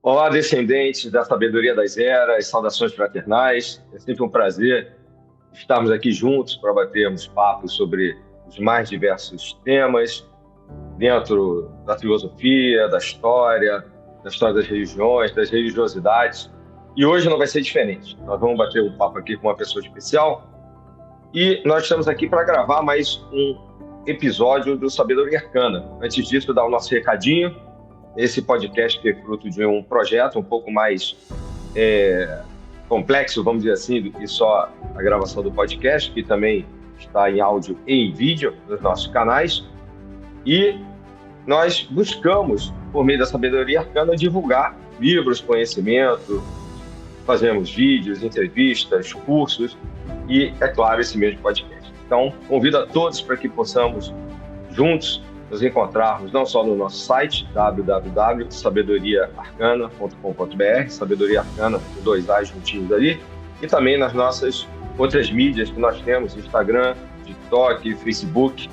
Olá, descendentes da sabedoria das eras, saudações fraternais. É sempre um prazer estarmos aqui juntos para batermos papos sobre os mais diversos temas dentro da filosofia, da história das religiões, das religiosidades. E hoje não vai ser diferente. Nós vamos bater um papo aqui com uma pessoa especial e nós estamos aqui para gravar mais um episódio do Sabedoria Arcana. Antes disso, dar o nosso recadinho. Esse podcast que é fruto de um projeto um pouco mais complexo, vamos dizer assim, do que só a gravação do podcast, que também está em áudio e em vídeo nos nossos canais. E nós buscamos, por meio da Sabedoria Arcana, divulgar livros, conhecimento, fazemos vídeos, entrevistas, cursos e, é claro, esse mesmo podcast. Então, convido a todos para que possamos juntos nos encontrarmos não só no nosso site, www.sabedoriaarcana.com.br, Sabedoria Arcana, com 2 A's juntinhos ali, e também nas nossas outras mídias que nós temos, Instagram, TikTok, Facebook,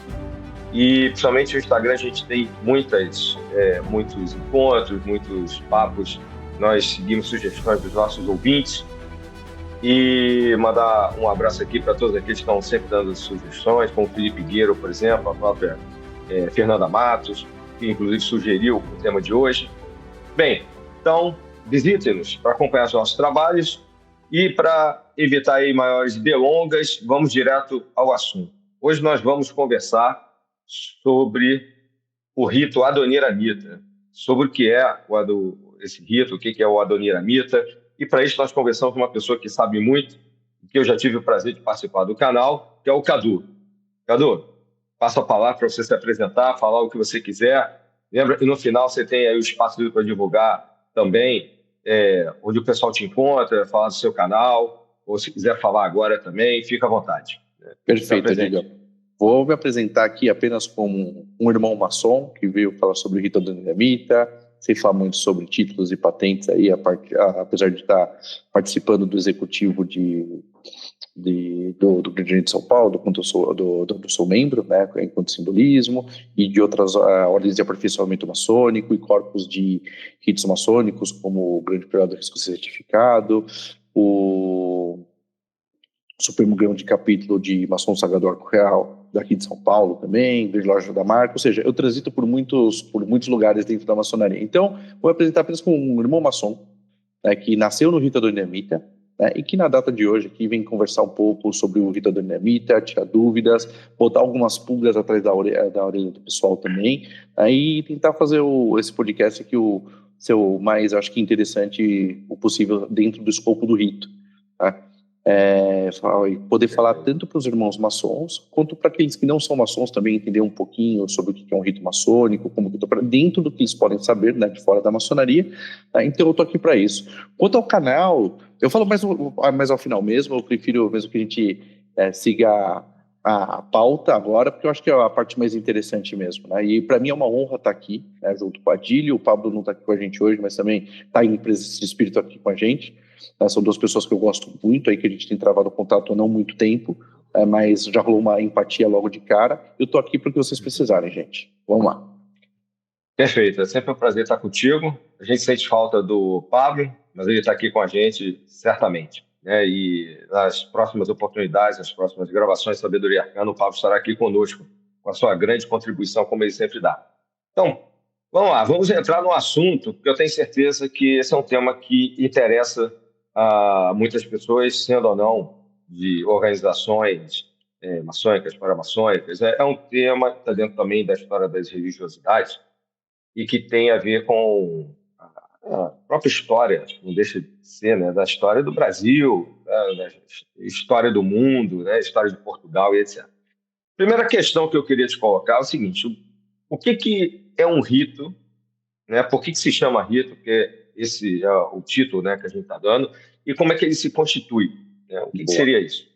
e principalmente no Instagram a gente tem muitos encontros, muitos papos, nós seguimos sugestões dos nossos ouvintes, e mandar um abraço aqui para todos aqueles que estão sempre dando sugestões, como o Felipe Guerreiro, por exemplo, a própria Fernanda Matos, que inclusive sugeriu o tema de hoje. Bem, então visite-nos para acompanhar os nossos trabalhos e para evitar aí maiores delongas, vamos direto ao assunto. Hoje nós vamos conversar sobre o rito Adoniramita, sobre o que é esse rito, o que é o Adoniramita, e para isso nós conversamos com uma pessoa que sabe muito, que eu já tive o prazer de participar do canal, que é o Cadu. Cadu, passo a palavra para você se apresentar, falar o que você quiser. Lembra que no final você tem aí o espaço para divulgar também, onde o pessoal te encontra, falar do seu canal, ou se quiser falar agora também, fica à vontade. Perfeito, Diego. Vou me apresentar aqui apenas como um irmão maçom que veio falar sobre o rito Adoniramita, sem falar muito sobre títulos e patentes aí, apesar de estar participando do executivo do Grande de São Paulo, do sou membro, né, enquanto simbolismo, e de outras ordens de aperfeiçoamento maçônico e corpos de ritos maçônicos, como o Grande Prelado do Risco Certificado, o Supremo Grão de Capítulo de Maçom Sagrado Arco Real daqui de São Paulo também, Grande Loja da Marca, ou seja, eu transito por muitos lugares dentro da maçonaria. Então, vou apresentar apenas como um irmão maçom, né, que nasceu no rito Adoniramita, e que na data de hoje aqui vem conversar um pouco sobre o rito Adoniramita, tirar dúvidas, botar algumas pulgas atrás da orelha do pessoal também, e tentar fazer esse podcast aqui ser o mais, acho que interessante o possível dentro do escopo do rito, tá? E poder falar tanto para os irmãos maçons, quanto para aqueles que não são maçons também entender um pouquinho sobre o que é um rito maçônico, como que dentro do que eles podem saber, né, de fora da maçonaria, tá? Então eu estou aqui para isso. Quanto ao canal, eu falo mais ao final mesmo, eu prefiro mesmo que a gente siga a pauta agora, porque eu acho que é a parte mais interessante mesmo, né? E para mim é uma honra estar aqui, né, junto com a Adílio. O Pablo não está aqui com a gente hoje, mas também está em presença de espírito aqui com a gente. São 2 pessoas que eu gosto muito, aí que a gente tem travado contato há não muito tempo, mas já rolou uma empatia logo de cara. Eu estou aqui porque vocês precisarem, gente. Vamos lá. Perfeito, é sempre um prazer estar contigo. A gente sente falta do Pablo, mas ele está aqui com a gente certamente, né? E nas próximas oportunidades, nas próximas gravações de Sabedoria Arcana, o Pablo estará aqui conosco, com a sua grande contribuição, como ele sempre dá. Então, vamos lá, vamos entrar no assunto, porque eu tenho certeza que esse é um tema que interessa a muitas pessoas, sendo ou não de organizações maçônicas, paramaçônicas. É um tema que está dentro também da história das religiosidades e que tem a ver com a própria história, não deixa de ser, né, da história do Brasil, da história do mundo, né, história de Portugal e etc. Primeira questão que eu queria te colocar é o seguinte: o que é um rito, né? Por que se chama rito? Porque esse é o título, né, que a gente está dando, e como é que ele se constitui, né? O que seria isso?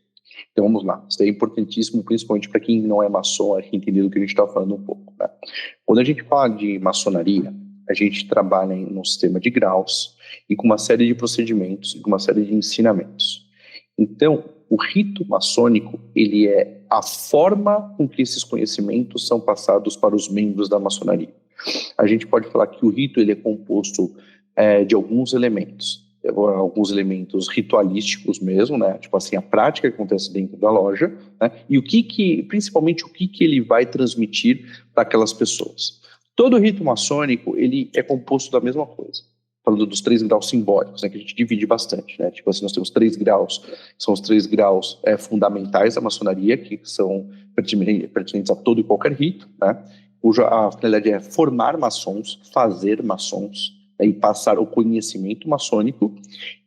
Então vamos lá, isso é importantíssimo, principalmente para quem não é maçom, aqui entender do que a gente está falando um pouco, né? Quando a gente fala de maçonaria, a gente trabalha num sistema de graus e com uma série de procedimentos e com uma série de ensinamentos. Então, o rito maçônico, ele é a forma com que esses conhecimentos são passados para os membros da maçonaria. A gente pode falar que o rito ele é composto de alguns elementos ritualísticos mesmo, né? Tipo assim, a prática que acontece dentro da loja, né? E principalmente o que ele vai transmitir para aquelas pessoas. Todo rito maçônico, ele é composto da mesma coisa. Falando dos 3 graus simbólicos, né, que a gente divide bastante, né? Tipo assim, nós temos 3 graus, são os 3 graus fundamentais da maçonaria, que são pertinentes a todo e qualquer rito, né? Cuja a finalidade é formar maçons, fazer maçons, né, e passar o conhecimento maçônico.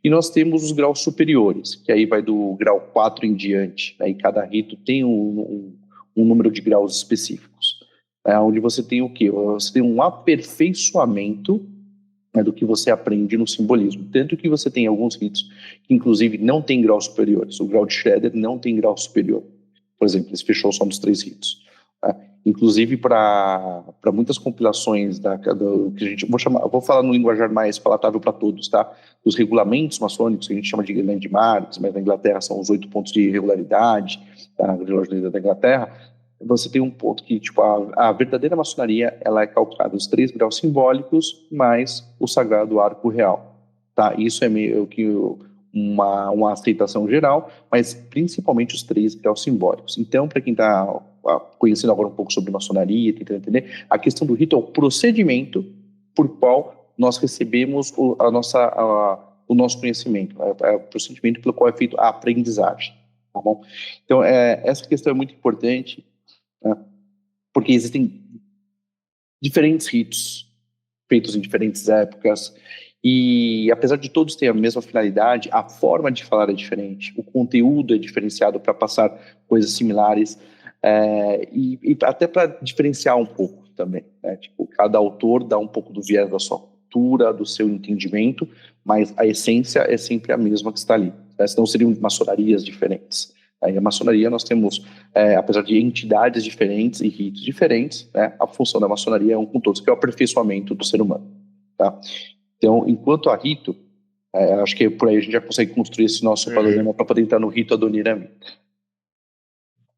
E nós temos os graus superiores, que aí vai do grau 4 em diante, né? E cada rito tem um número de graus específicos. Onde você tem o quê? Você tem um aperfeiçoamento, né, do que você aprende no simbolismo. Tanto que você tem alguns ritos que, inclusive, não tem graus superiores. O grau de Shredder não tem grau superior. Por exemplo, ele fechou só nos 3 ritos. Tá? Inclusive, para muitas compilações que a gente... Vou falar no linguajar mais palatável para todos, tá? Dos regulamentos maçônicos, que a gente chama de landmarks, mas na Inglaterra são os 8 pontos de regularidade, tá? Da Inglaterra. Você tem um ponto que, tipo, a verdadeira maçonaria, ela é calcada nos 3 graus simbólicos mais o sagrado arco real, tá? Isso é meio que uma aceitação geral, mas principalmente os 3 graus simbólicos. Então, para quem está conhecendo agora um pouco sobre maçonaria, tentando entender, a questão do rito é o procedimento por qual nós recebemos o nosso conhecimento, é o procedimento pelo qual é feita a aprendizagem, tá bom? Então, essa questão é muito importante, né? Porque existem diferentes ritos feitos em diferentes épocas e, apesar de todos terem a mesma finalidade, a forma de falar é diferente, o conteúdo é diferenciado para passar coisas similares, e até para diferenciar um pouco também, né? Tipo, cada autor dá um pouco do viés da sua cultura, do seu entendimento, mas a essência é sempre a mesma que está ali, né? Senão seriam maçonarias diferentes. Aí a maçonaria nós temos, apesar de entidades diferentes e ritos diferentes, né, a função da maçonaria é um com todos, que é o aperfeiçoamento do ser humano, tá? Então, enquanto a rito, acho que por aí a gente já consegue construir esse nosso panorama para poder entrar no rito Adoniramita.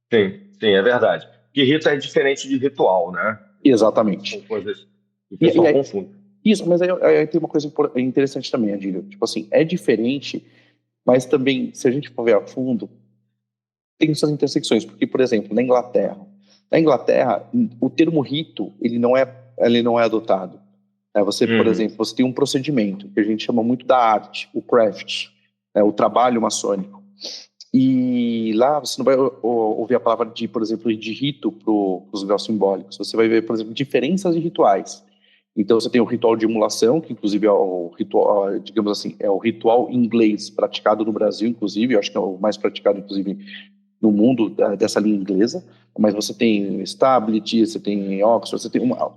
Sim, é verdade. Que rito é diferente de ritual, né? Exatamente. São coisas que o pessoal confunde. Isso, mas aí tem uma coisa interessante também, Adílio. Tipo assim, é diferente, mas também, se a gente for ver a fundo, tem suas intersecções, porque, por exemplo, na Inglaterra, o termo rito, ele não é adotado. Você, por exemplo, você tem um procedimento, que a gente chama muito da arte, o craft, o trabalho maçônico. E lá você não vai ouvir a palavra por exemplo, de rito para os graus simbólicos. Você vai ver, por exemplo, diferenças de rituais. Então você tem o ritual de emulação, que inclusive é o ritual, digamos assim, é o ritual inglês praticado no Brasil, inclusive, eu acho que é o mais praticado, inclusive, no mundo dessa linha inglesa, mas você tem Stability, você tem Oxford,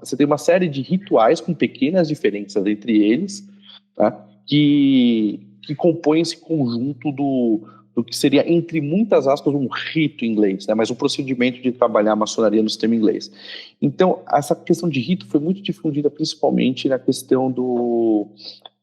você tem uma série de rituais com pequenas diferenças entre eles, tá? que compõem esse conjunto do que seria, entre muitas aspas, um rito inglês, né? Mas um procedimento de trabalhar a maçonaria no sistema inglês. Então, essa questão de rito foi muito difundida principalmente na questão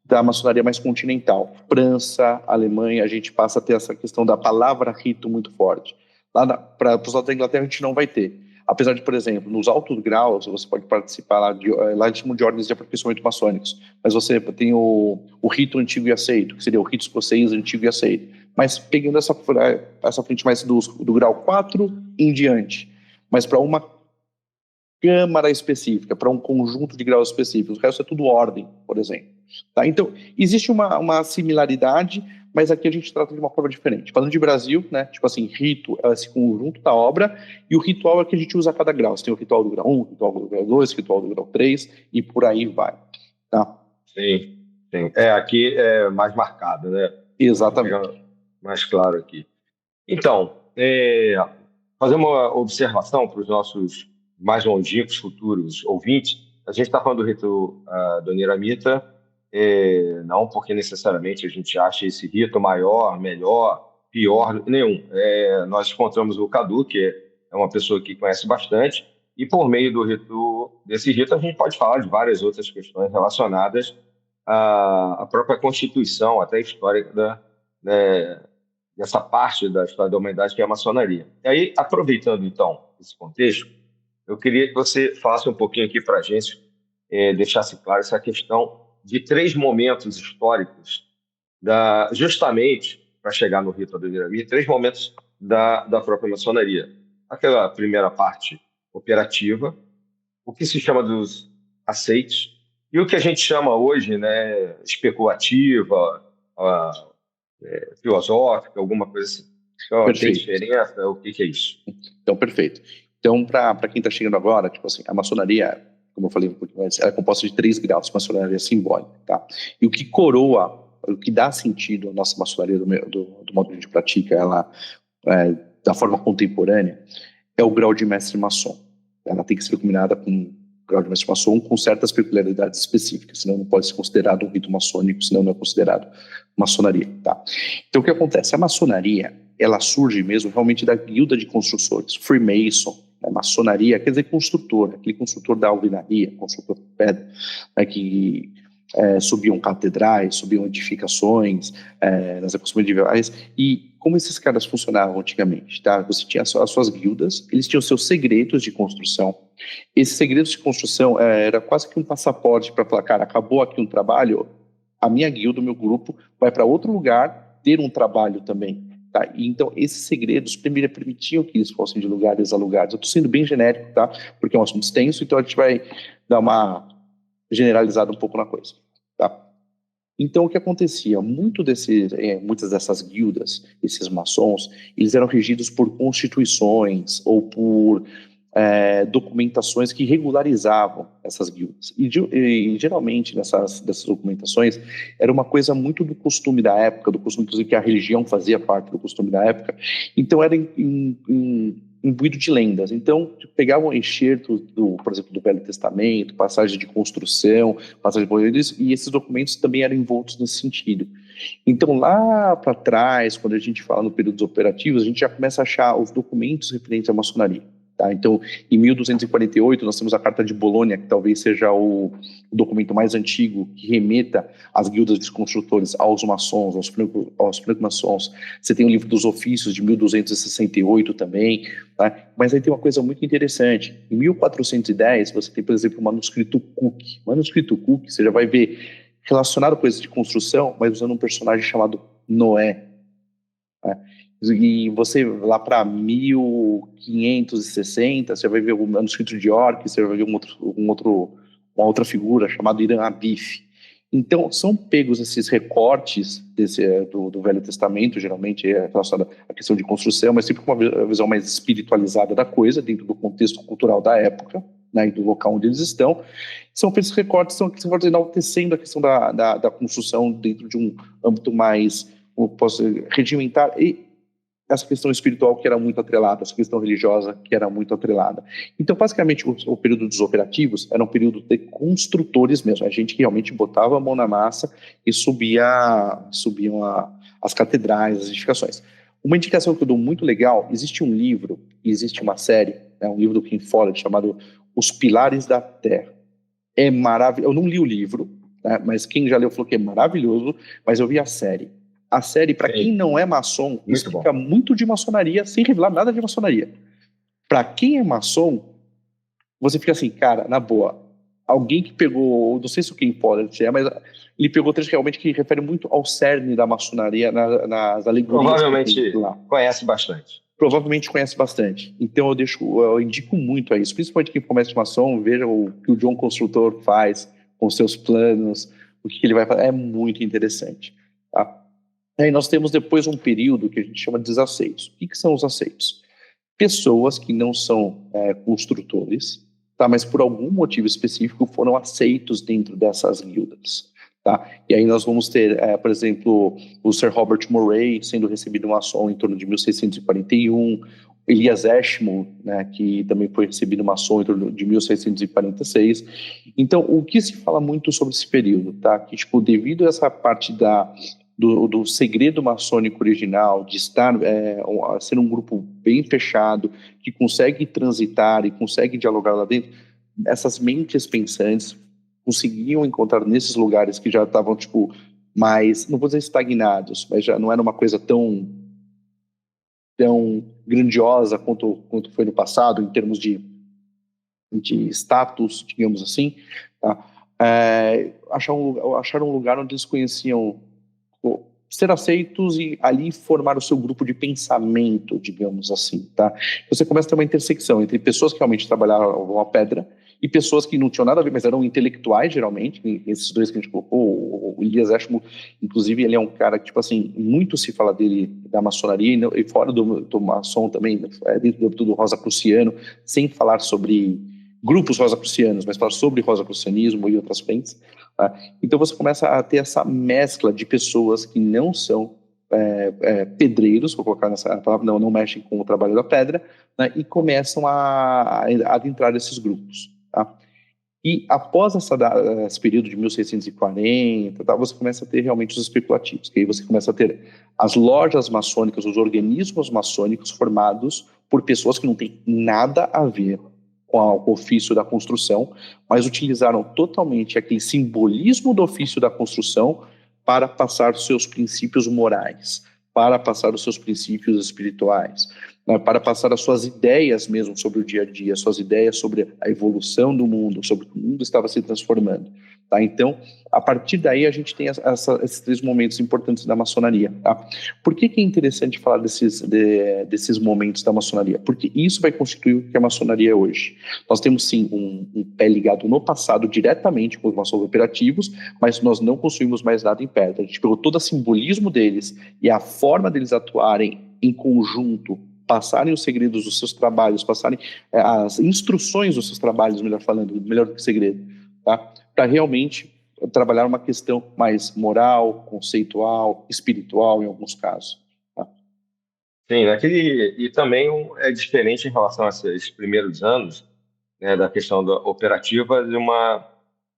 da maçonaria mais continental. França, Alemanha, a gente passa a ter essa questão da palavra rito muito forte. Lá para os lados da Inglaterra a gente não vai ter. Apesar de, por exemplo, nos altos graus, você pode participar lá eles chamam de ordens de aperfeiçoamento maçônicos, mas você tem o rito antigo e aceito, que seria o rito escocês antigo e aceito. Mas pegando essa frente mais do grau 4 em diante, mas para uma câmara específica, para um conjunto de graus específicos, o resto é tudo ordem, por exemplo. Tá? Então, existe uma similaridade, mas aqui a gente trata de uma forma diferente. Falando de Brasil, né, tipo assim, rito é esse conjunto da obra, e o ritual é que a gente usa a cada grau. Você tem o ritual do grau 1, o ritual do grau 2, o ritual do grau 3, e por aí vai. Tá? Sim. Aqui é mais marcado, né? Exatamente. Mais claro aqui. Então, fazer uma observação para os nossos mais longínquos futuros ouvintes. A gente está falando do rito Adoniramita, não porque necessariamente a gente acha esse rito maior, melhor, pior, nenhum. Nós encontramos o Cadu, que é uma pessoa que conhece bastante, e por meio desse rito a gente pode falar de várias outras questões relacionadas à própria Constituição, até histórica dessa parte da história da humanidade que é a maçonaria. E aí, aproveitando então esse contexto, eu queria que você falasse um pouquinho aqui para a gente, deixasse claro essa questão de 3 momentos históricos, justamente para chegar no rito do Dinami, 3 momentos da própria maçonaria. Aquela primeira parte operativa, o que se chama dos aceites, e o que a gente chama hoje, né, especulativa, filosófica, alguma coisa assim. Então, tem Perfeito. diferença? O que é isso? Então, perfeito. Então, para quem está chegando agora, tipo assim, a maçonaria, como eu falei um pouquinho antes, ela é composta de 3 graus, maçonaria simbólica, tá? E o que coroa, o que dá sentido à nossa maçonaria do modo que a gente pratica ela da forma contemporânea, é o grau de mestre maçom. Ela tem que ser combinada com o grau de mestre maçom com certas peculiaridades específicas, senão não pode ser considerado um rito maçônico, senão não é considerado maçonaria, tá? Então, o que acontece? A maçonaria, ela surge mesmo realmente da guilda de construtores, Freemason, né? Maçonaria, quer dizer construtor, aquele construtor da alvenaria, construtor de pedra, né? Que subiam catedrais, subiam edificações nas épocas medievais, e como esses caras funcionavam antigamente, tá? Você tinha as suas guildas, eles tinham seus segredos de construção. Esses segredos de construção era quase que um passaporte para falar, cara, acabou aqui um trabalho, a minha guilda, o meu grupo, vai para outro lugar ter um trabalho também. Tá? E, então, esses segredos primeiro permitiam que eles fossem de lugares a lugares. Eu estou sendo bem genérico, tá? Porque é um assunto extenso, então a gente vai dar uma generalizada um pouco na coisa. Tá? Então, o que acontecia? Muitas dessas guildas, esses maçons, eles eram regidos por constituições ou por documentações que regularizavam essas guildas. E geralmente, dessas documentações, era uma coisa muito do costume da época, do costume, inclusive, que a religião fazia parte do costume da época. Então, era imbuído de lendas. Então, pegavam enxertos, por exemplo, do Velho Testamento, passagem de construção, passagem de poderes, e esses documentos também eram envoltos nesse sentido. Então, lá para trás, quando a gente fala no períodos operativos, a gente já começa a achar os documentos referentes à maçonaria. Tá? Então, em 1248, nós temos a Carta de Bolônia, que talvez seja o documento mais antigo que remeta às guildas de construtores, aos maçons, aos franco-maçons. Você tem o Livro dos Ofícios, de 1268 também. Tá? Mas aí tem uma coisa muito interessante. Em 1410, você tem, por exemplo, o manuscrito Cook. O manuscrito Cook, você já vai ver relacionado a coisas de construção, mas usando um personagem chamado Noé. Tá? E você, lá para 1560, você vai ver o manuscrito de York, você vai ver uma outra figura chamada Irã Abif. Então, são pegos esses recortes do Velho Testamento, geralmente relacionado à questão de construção, mas sempre com uma visão mais espiritualizada da coisa, dentro do contexto cultural da época, né, e do local onde eles estão. São esses recortes que são enaltecendo a questão da construção dentro de um âmbito mais, como posso dizer, regimentar, e essa questão espiritual que era muito atrelada, essa questão religiosa que era muito atrelada. Então, basicamente, o período dos operativos era um período de construtores mesmo, a gente que realmente botava a mão na massa e subiam as catedrais, as edificações. Uma indicação que eu dou muito legal, existe um livro, existe uma série, um livro do Ken Follett chamado Os Pilares da Terra. É maravilhoso, eu não li o livro, né, mas quem já leu falou que é maravilhoso, mas eu vi a série. A série, para quem não é maçom, explica muito de maçonaria, sem revelar nada de maçonaria. Para quem é maçom, você fica assim, cara, na boa, alguém que pegou, não sei se o Ken Follett mas ele pegou trechos realmente que refere muito ao cerne da maçonaria, nas alegorias. Provavelmente conhece bastante. Provavelmente conhece bastante. Então eu indico muito a isso, principalmente quem começa de maçom, veja o que o John Construtor faz com seus planos, o que ele vai fazer, é muito interessante. Tá? Aí nós temos depois um período que a gente chama de desaceitos. O que são os aceitos? Pessoas que não são construtores, tá? Mas por algum motivo específico foram aceitos dentro dessas guildas. Tá? E aí nós vamos ter, por exemplo, o Sir Robert Murray sendo recebido maçom em torno de 1641, Elias Ashmole, né, que também foi recebido maçom em torno de 1646. Então, o que se fala muito sobre esse período? Tá? Que, tipo, devido a essa parte do segredo maçônico original, de estar ser um grupo bem fechado, que consegue transitar e consegue dialogar lá dentro, essas mentes pensantes conseguiam encontrar nesses lugares que já estavam, tipo, mais, não vou dizer estagnados, mas já não era uma coisa tão grandiosa quanto foi no passado, em termos de status, digamos assim, tá? acharam um lugar onde eles conheciam ser aceitos e ali formar o seu grupo de pensamento, digamos assim, tá? Você começa a ter uma intersecção entre pessoas que realmente trabalhavam a pedra e pessoas que não tinham nada a ver, mas eram intelectuais, geralmente, esses dois que a gente colocou, o Elias Ashmole, inclusive, ele é um cara que, tipo assim, muito se fala dele, da maçonaria, e fora do maçom também, dentro do rosacruciano, sem falar sobre grupos rosacrucianos, mas falar sobre rosacrucianismo e outras frentes. Tá? Então você começa a ter essa mescla de pessoas que não são pedreiros, vou colocar nessa palavra, não mexem com o trabalho da pedra, né, e começam a adentrar esses grupos. Tá? E após esse período de 1640, tá, você começa a ter realmente os especulativos, que aí você começa a ter as lojas maçônicas, os organismos maçônicos formados por pessoas que não têm nada a ver com o ofício da construção, mas utilizaram totalmente aquele simbolismo do ofício da construção para passar os seus princípios morais, para passar os seus princípios espirituais, né, para passar as suas ideias mesmo sobre o dia a dia, suas ideias sobre a evolução do mundo, sobre o que o mundo estava se transformando. Tá? Então, a partir daí, a gente tem esses três momentos importantes da maçonaria. Tá? Por que é interessante falar desses momentos da maçonaria? Porque isso vai constituir o que a maçonaria é hoje. Nós temos, sim, um pé ligado no passado diretamente com os maçons operativos, mas nós não construímos mais nada em pedra. A gente pegou todo o simbolismo deles e a forma deles atuarem em conjunto, passarem os segredos dos seus trabalhos, passarem as instruções dos seus trabalhos, melhor do que segredo, tá? Para realmente trabalhar uma questão mais moral, conceitual, espiritual, em alguns casos. Tá? Sim, e também é diferente em relação a esses primeiros anos, né, da questão da operativa,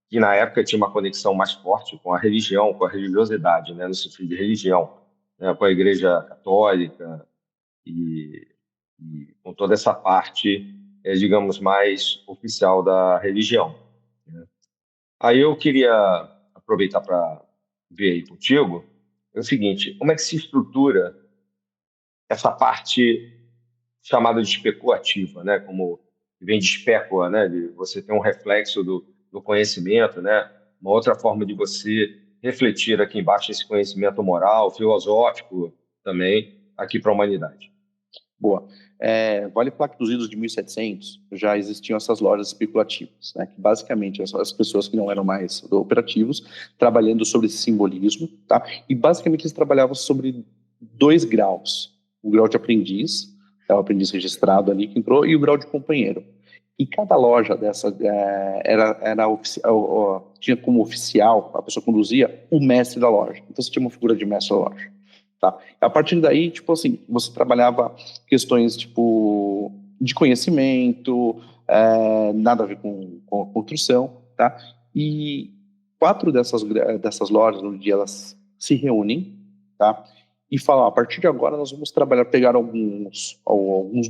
que na época tinha uma conexão mais forte com a religião, com a religiosidade, né, no sentido de religião, né, com a Igreja Católica e com toda essa parte, digamos, mais oficial da religião. Né? Aí eu queria aproveitar para ver aí contigo o seguinte: como é que se estrutura essa parte chamada de especulativa, né? Como vem de espécula, né? De você ter um reflexo do conhecimento, né? Uma outra forma de você refletir aqui embaixo esse conhecimento moral, filosófico também aqui para a humanidade. Boa. Vale falar que nos idos de 1700 já existiam essas lojas especulativas, né, que basicamente as pessoas que não eram mais operativos trabalhando sobre esse simbolismo, tá? E basicamente eles trabalhavam sobre 2 graus: o grau de aprendiz, o aprendiz registrado ali que entrou, e o grau de companheiro. E cada loja dessa tinha como oficial, a pessoa conduzia, o mestre da loja. Então você tinha uma figura de mestre da loja. Tá? A partir daí, tipo assim, você trabalhava questões tipo de conhecimento, nada a ver com a construção, tá? E 4 dessas lojas, no dia, elas se reúnem, tá? E falam: a partir de agora nós vamos pegar alguns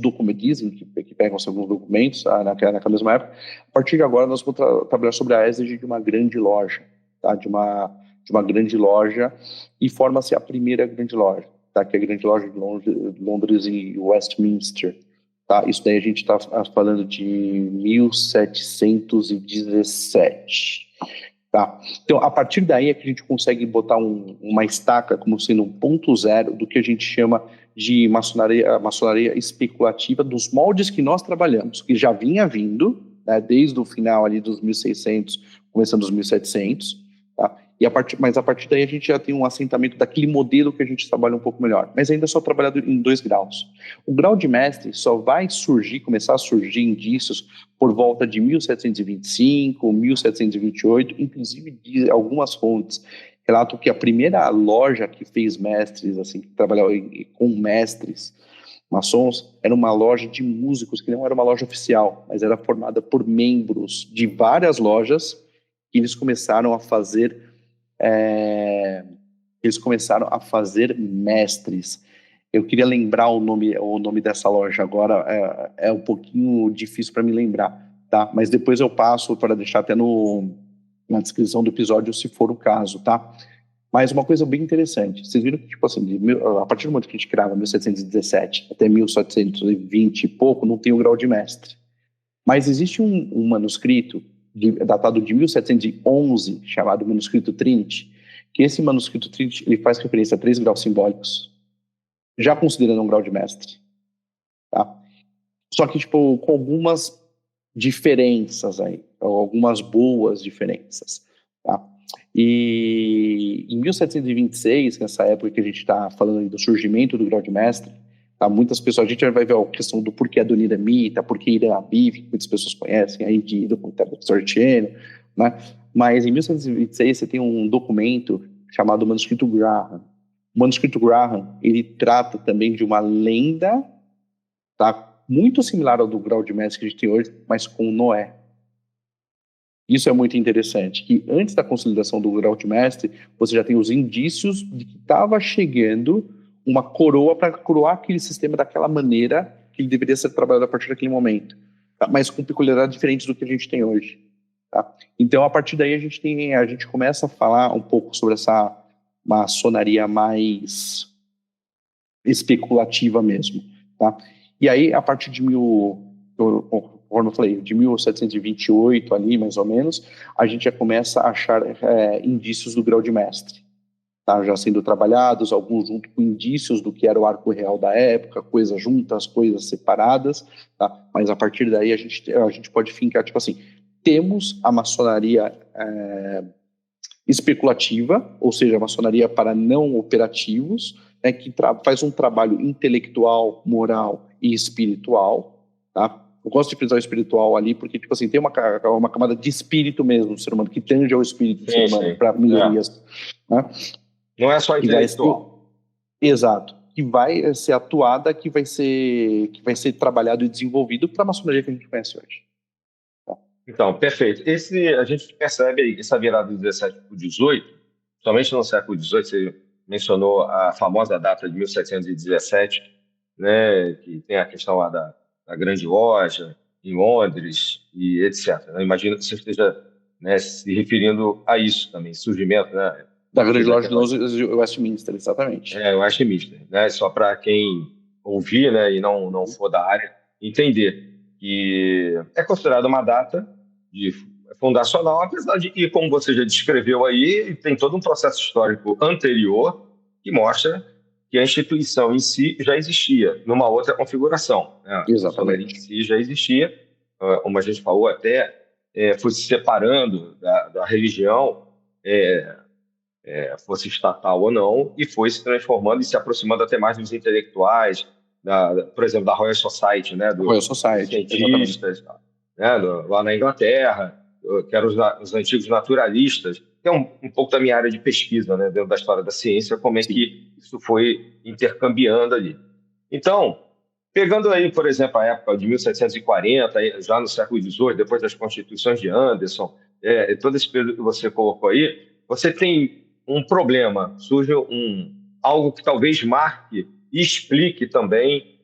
documentos, dizem que pegam-se alguns documentos naquela mesma época. A partir de agora nós vamos trabalhar sobre a égide de uma grande loja, tá? De uma grande loja, e forma-se a primeira grande loja, tá? Que é a grande loja de Londres e Westminster. Tá? Isso daí a gente está falando de 1717. Tá? Então, a partir daí é que a gente consegue botar uma estaca como sendo um ponto zero do que a gente chama de maçonaria especulativa, dos moldes que nós trabalhamos, que já vinha vindo, né, desde o final ali dos 1600, começando dos 1700, tá? Mas a partir daí a gente já tem um assentamento daquele modelo que a gente trabalha um pouco melhor, mas ainda só trabalhado em 2 graus. O grau de mestre só vai começar a surgir indícios por volta de 1725, 1728, inclusive de algumas fontes relatam que a primeira loja que fez mestres, assim, que trabalhava com mestres maçons, era uma loja de músicos, que não era uma loja oficial, mas era formada por membros de várias lojas, e eles começaram a fazer mestres. Eu queria lembrar o nome dessa loja agora, é um pouquinho difícil para me lembrar, tá? Mas depois eu passo para deixar até na descrição do episódio, se for o caso, tá? Mas uma coisa bem interessante, vocês viram que, tipo assim, a partir do momento que a gente criava 1717 até 1720 e pouco, não tem o grau de mestre. Mas existe um manuscrito datado de 1711, chamado Manuscrito Trinity, que esse Manuscrito Trinity ele faz referência a 3 graus simbólicos, já considerando um grau de mestre. Tá? Só que, tipo, com algumas diferenças aí, algumas boas diferenças. Tá? E em 1726, nessa época que a gente está falando aí do surgimento do grau de mestre, tá? Muitas pessoas, a gente vai ver a questão do porquê Adoniramita, porquê Irã Abif, que muitas pessoas conhecem aí de documentário do Sortieno, né? Mas em 1726 você tem um documento chamado Manuscrito Graham. O Manuscrito Graham, ele trata também de uma lenda, tá? Muito similar ao do grau de mestre que a gente tem hoje, mas com Noé. Isso é muito interessante, que antes da consolidação do grau de mestre, você já tem os indícios de que estava chegando uma coroa para coroar aquele sistema daquela maneira que ele deveria ser trabalhado a partir daquele momento, tá? Mas com peculiaridades diferentes do que a gente tem hoje. Tá? Então, a partir daí, a gente começa a falar um pouco sobre essa maçonaria mais especulativa mesmo. Tá? E aí, a partir de como eu falei, de 1728 ali, mais ou menos, a gente já começa a achar indícios do grau de mestre, tá? Já sendo trabalhados, alguns junto com indícios do que era o arco real da época, coisas juntas, coisas separadas, tá? Mas a partir daí a gente pode fincar, tipo assim, temos a maçonaria especulativa, ou seja, a maçonaria para não operativos, né, que faz um trabalho intelectual, moral e espiritual, tá? Eu gosto de frisar o espiritual ali, porque, tipo assim, tem uma camada de espírito mesmo do ser humano, que tende ao espírito do ser humano, para minorias. Né? Não é só intelectual. Exato. Que vai ser atuada, que vai ser trabalhado e desenvolvido para a maçonaria que a gente conhece hoje. Tá? Então, perfeito. A gente percebe aí, essa virada do 17 para o 18, somente no século XVIII, você mencionou a famosa data de 1717, né, que tem a questão lá da Grande Loja, em Londres, e etc. Eu imagino que você esteja, né, se referindo a isso também, surgimento, né? Da Grande Loja de Londres e Westminster, exatamente. Westminster, né? Só para quem ouvir, né, e não for da área, entender que é considerada uma data fundacional, apesar de que, como você já descreveu aí, tem todo um processo histórico anterior que mostra que a instituição em si já existia numa outra configuração. Né? Exatamente. A em si já existia, como a gente falou, até foi se separando da religião, fosse estatal ou não, e foi se transformando e se aproximando até mais dos intelectuais, por exemplo, da Royal Society, né? Royal Society, dos cientistas, né? Lá na Inglaterra, que eram os antigos naturalistas, que é um pouco da minha área de pesquisa, né? Dentro da história da ciência, como é que isso foi intercambiando ali. Então, pegando aí, por exemplo, a época de 1740, já no século XVIII, depois das constituições de Anderson, todo esse período que você colocou aí, você tem um problema, surge algo que talvez marque e explique também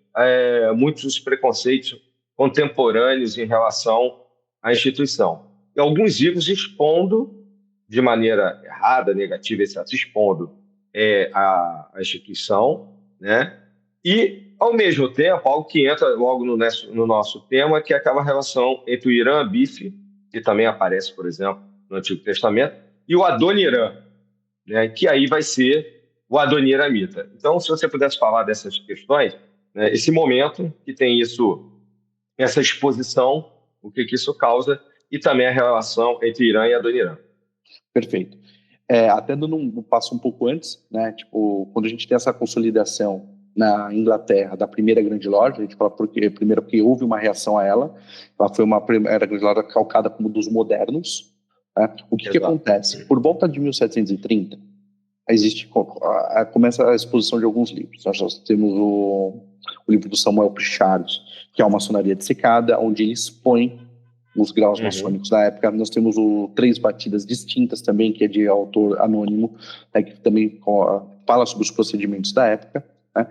muitos dos preconceitos contemporâneos em relação à instituição. E alguns livros expondo, de maneira errada, negativa, etc., expondo a instituição, né? E, ao mesmo tempo, algo que entra logo no nosso tema, que é aquela relação entre o Irã Abif, que também aparece, por exemplo, no Antigo Testamento, e o Adoniram, né, que aí vai ser o Adoniramita. Então, se você pudesse falar dessas questões, né, esse momento que tem essa exposição, o que isso causa, e também a relação entre Irã e Adoniram. Perfeito. Até dando um passo um pouco antes, né, tipo, quando a gente tem essa consolidação na Inglaterra da primeira grande loja, a gente fala primeiro porque houve uma reação a ela foi uma primeira grande loja calcada como dos modernos. O que acontece? Por volta de 1730, começa a exposição de alguns livros. Nós temos o livro do Samuel Pritchard, que é uma maçonaria dissecada, onde ele expõe os graus maçônicos da época. Nós temos o Três Batidas Distintas também, que é de autor anônimo, né, que também fala sobre os procedimentos da época. Né?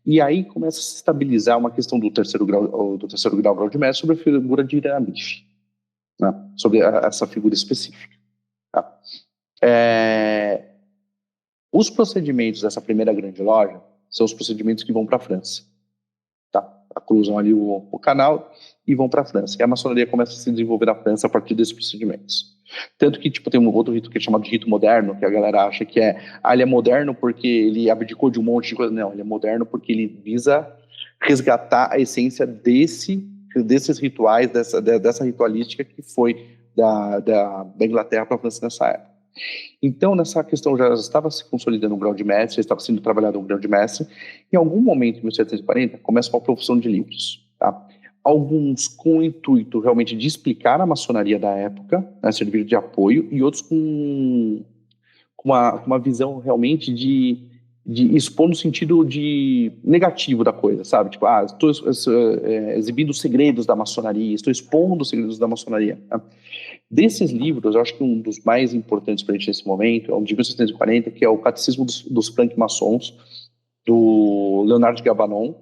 E aí começa a se estabilizar uma questão do terceiro grau de mestre sobre a figura de Irã Abif. Né, sobre essa figura específica. Tá? Os procedimentos dessa primeira grande loja são os procedimentos que vão para a França. Tá? cruzam ali o canal e vão para a França. E a maçonaria começa a se desenvolver na França a partir desses procedimentos. Tanto que tem um outro rito que é chamado de rito moderno, que a galera acha que ele é moderno porque ele abdicou de um monte de coisa. Não, ele é moderno porque ele visa resgatar a essência desses rituais, dessa ritualística que foi da Inglaterra para a França nessa época. Então, nessa questão já estava se consolidando um grau de mestre, já estava sendo trabalhado um grau de mestre. Em algum momento, em 1740, começa uma produção de livros, tá? Alguns com o intuito realmente de explicar a maçonaria da época, né, servir de apoio, e outros com uma visão realmente de expor no sentido negativo da coisa, sabe? Tipo, estou exibindo os segredos da maçonaria, estou expondo os segredos da maçonaria. Tá? Desses livros, eu acho que um dos mais importantes para a gente nesse momento é o de 1740, que é o Catecismo dos Franc-Maçons, do Leonard de Gavanon,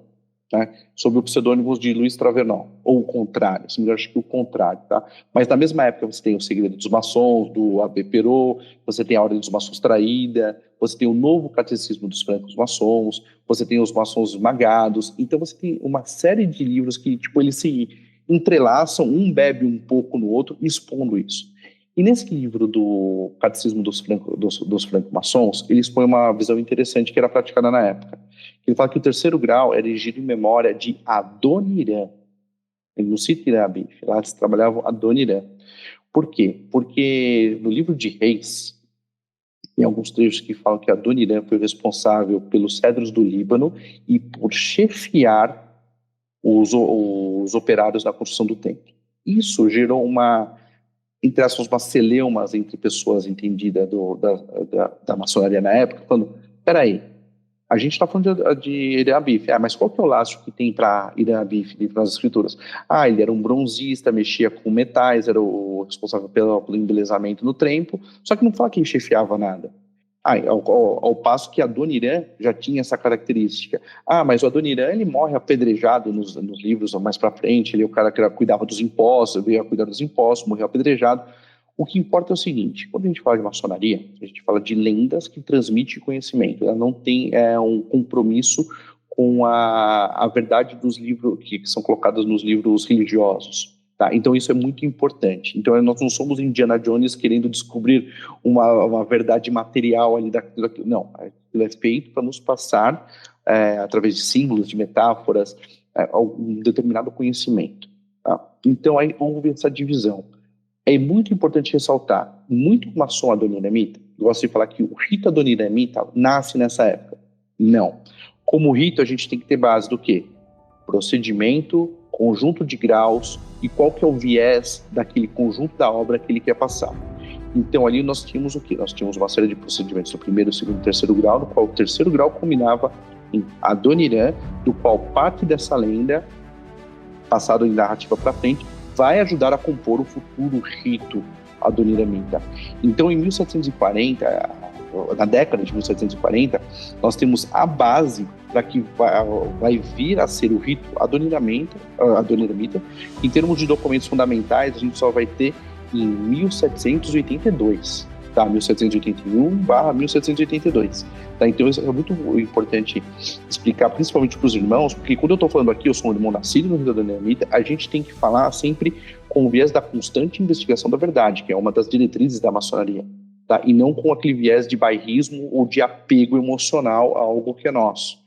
né, sob o pseudônimo de Louis Travernot, ou o contrário, eu acho que o contrário, tá? Mas na mesma época você tem o Segredo dos Maçons, do Abbé Perot, você tem a Ordem dos Maçons Traída, você tem o Novo Catecismo dos Francos Maçons, você tem os Maçons Esmagados, então você tem uma série de livros que, tipo, eles se entrelaçam, um bebe um pouco no outro, expondo isso. E nesse livro do Catecismo dos Franco-Maçons, ele expõe uma visão interessante que era praticada na época. Ele fala que o terceiro grau era erigido em memória de Adoniran. Ele não cita Irã Abif, lá eles trabalhavam Adoniran. Por quê? Porque no livro de Reis, tem alguns trechos que falam que Adoniran foi responsável pelos cedros do Líbano e por chefiar os operários na construção do templo. Isso gerou entre aspas, umas celeumas entre pessoas entendidas da maçonaria na época, falando, peraí, a gente está falando de Irã Abif, mas qual que é o laço que tem para Irã Abif nas escrituras? Ele era um bronzista, mexia com metais, era o responsável pelo embelezamento no templo, só que não fala que ele chefiava nada. Ao passo que Adoniran já tinha essa característica. Mas o Adoniran, ele morre apedrejado nos livros mais para frente, ele é o cara que cuidava dos impostos, veio a cuidar dos impostos, morreu apedrejado. O que importa é o seguinte, quando a gente fala de maçonaria, a gente fala de lendas que transmitem conhecimento, ela não tem um compromisso com a verdade dos livros que são colocados nos livros religiosos. Tá? Então isso é muito importante. Então nós não somos Indiana Jones querendo descobrir uma verdade material ali daquilo. Não, aquilo é feito para nos passar, através de símbolos, de metáforas, um determinado conhecimento. Tá? Então aí houve essa divisão. É muito importante ressaltar, muito maçom adoniramita, eu gosto de falar que o rito adoniramita nasce nessa época. Não. Como rito, a gente tem que ter base do quê? Procedimento, conjunto de graus e qual que é o viés daquele conjunto da obra que ele quer passar. Então ali nós tínhamos o quê? Nós tínhamos uma série de procedimentos do primeiro, segundo e terceiro grau, no qual o terceiro grau combinava em Adoniran, do qual parte dessa lenda, passado em narrativa para frente, vai ajudar a compor o futuro rito adoniramita. Então em 1740, na década de 1740, nós temos a base para que vai vir a ser o rito adoniramita. Em termos de documentos fundamentais, a gente só vai ter em 1782, tá? 1781/1782. Tá? Então isso é muito importante explicar, principalmente para os irmãos, porque quando eu estou falando aqui, eu sou um irmão nascido no rito adoniramita, a gente tem que falar sempre com o viés da constante investigação da verdade, que é uma das diretrizes da maçonaria. Tá? E não com aquele viés de bairrismo ou de apego emocional a algo que é nosso.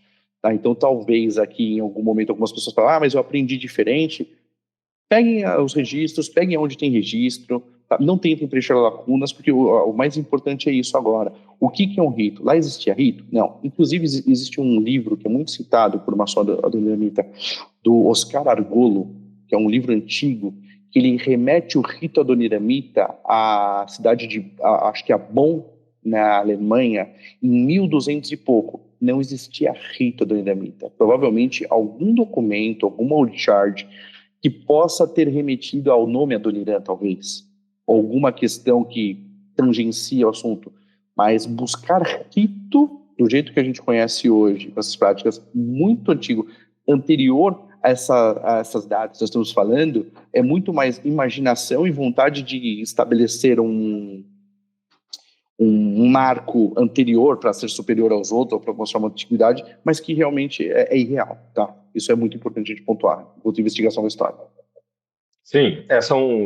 Tá? Então, talvez aqui em algum momento algumas pessoas falam, mas eu aprendi diferente. Peguem os registros, peguem onde tem registro, tá? Não tentem preencher lacunas, porque o mais importante é isso agora. O que é um rito? Lá existia rito? Não. Inclusive, existe um livro que é muito citado por maçom adoniramita, do Oscar Argolo, que é um livro antigo, que ele remete o rito adoniramita à cidade de, acho que a Bonn, na Alemanha, em 1200 e pouco. Não existia rito adoniramita. Provavelmente algum documento, alguma old chart, que possa ter remetido ao nome Adoniran, talvez. Alguma questão que tangencia o assunto. Mas buscar rito, do jeito que a gente conhece hoje, com essas práticas muito anterior a essas datas que nós estamos falando, é muito mais imaginação e vontade de estabelecer um um marco anterior para ser superior aos outros, ou para mostrar uma antiguidade, mas que realmente é irreal, tá? Isso é muito importante de pontuar, enquanto investigação da história. Sim,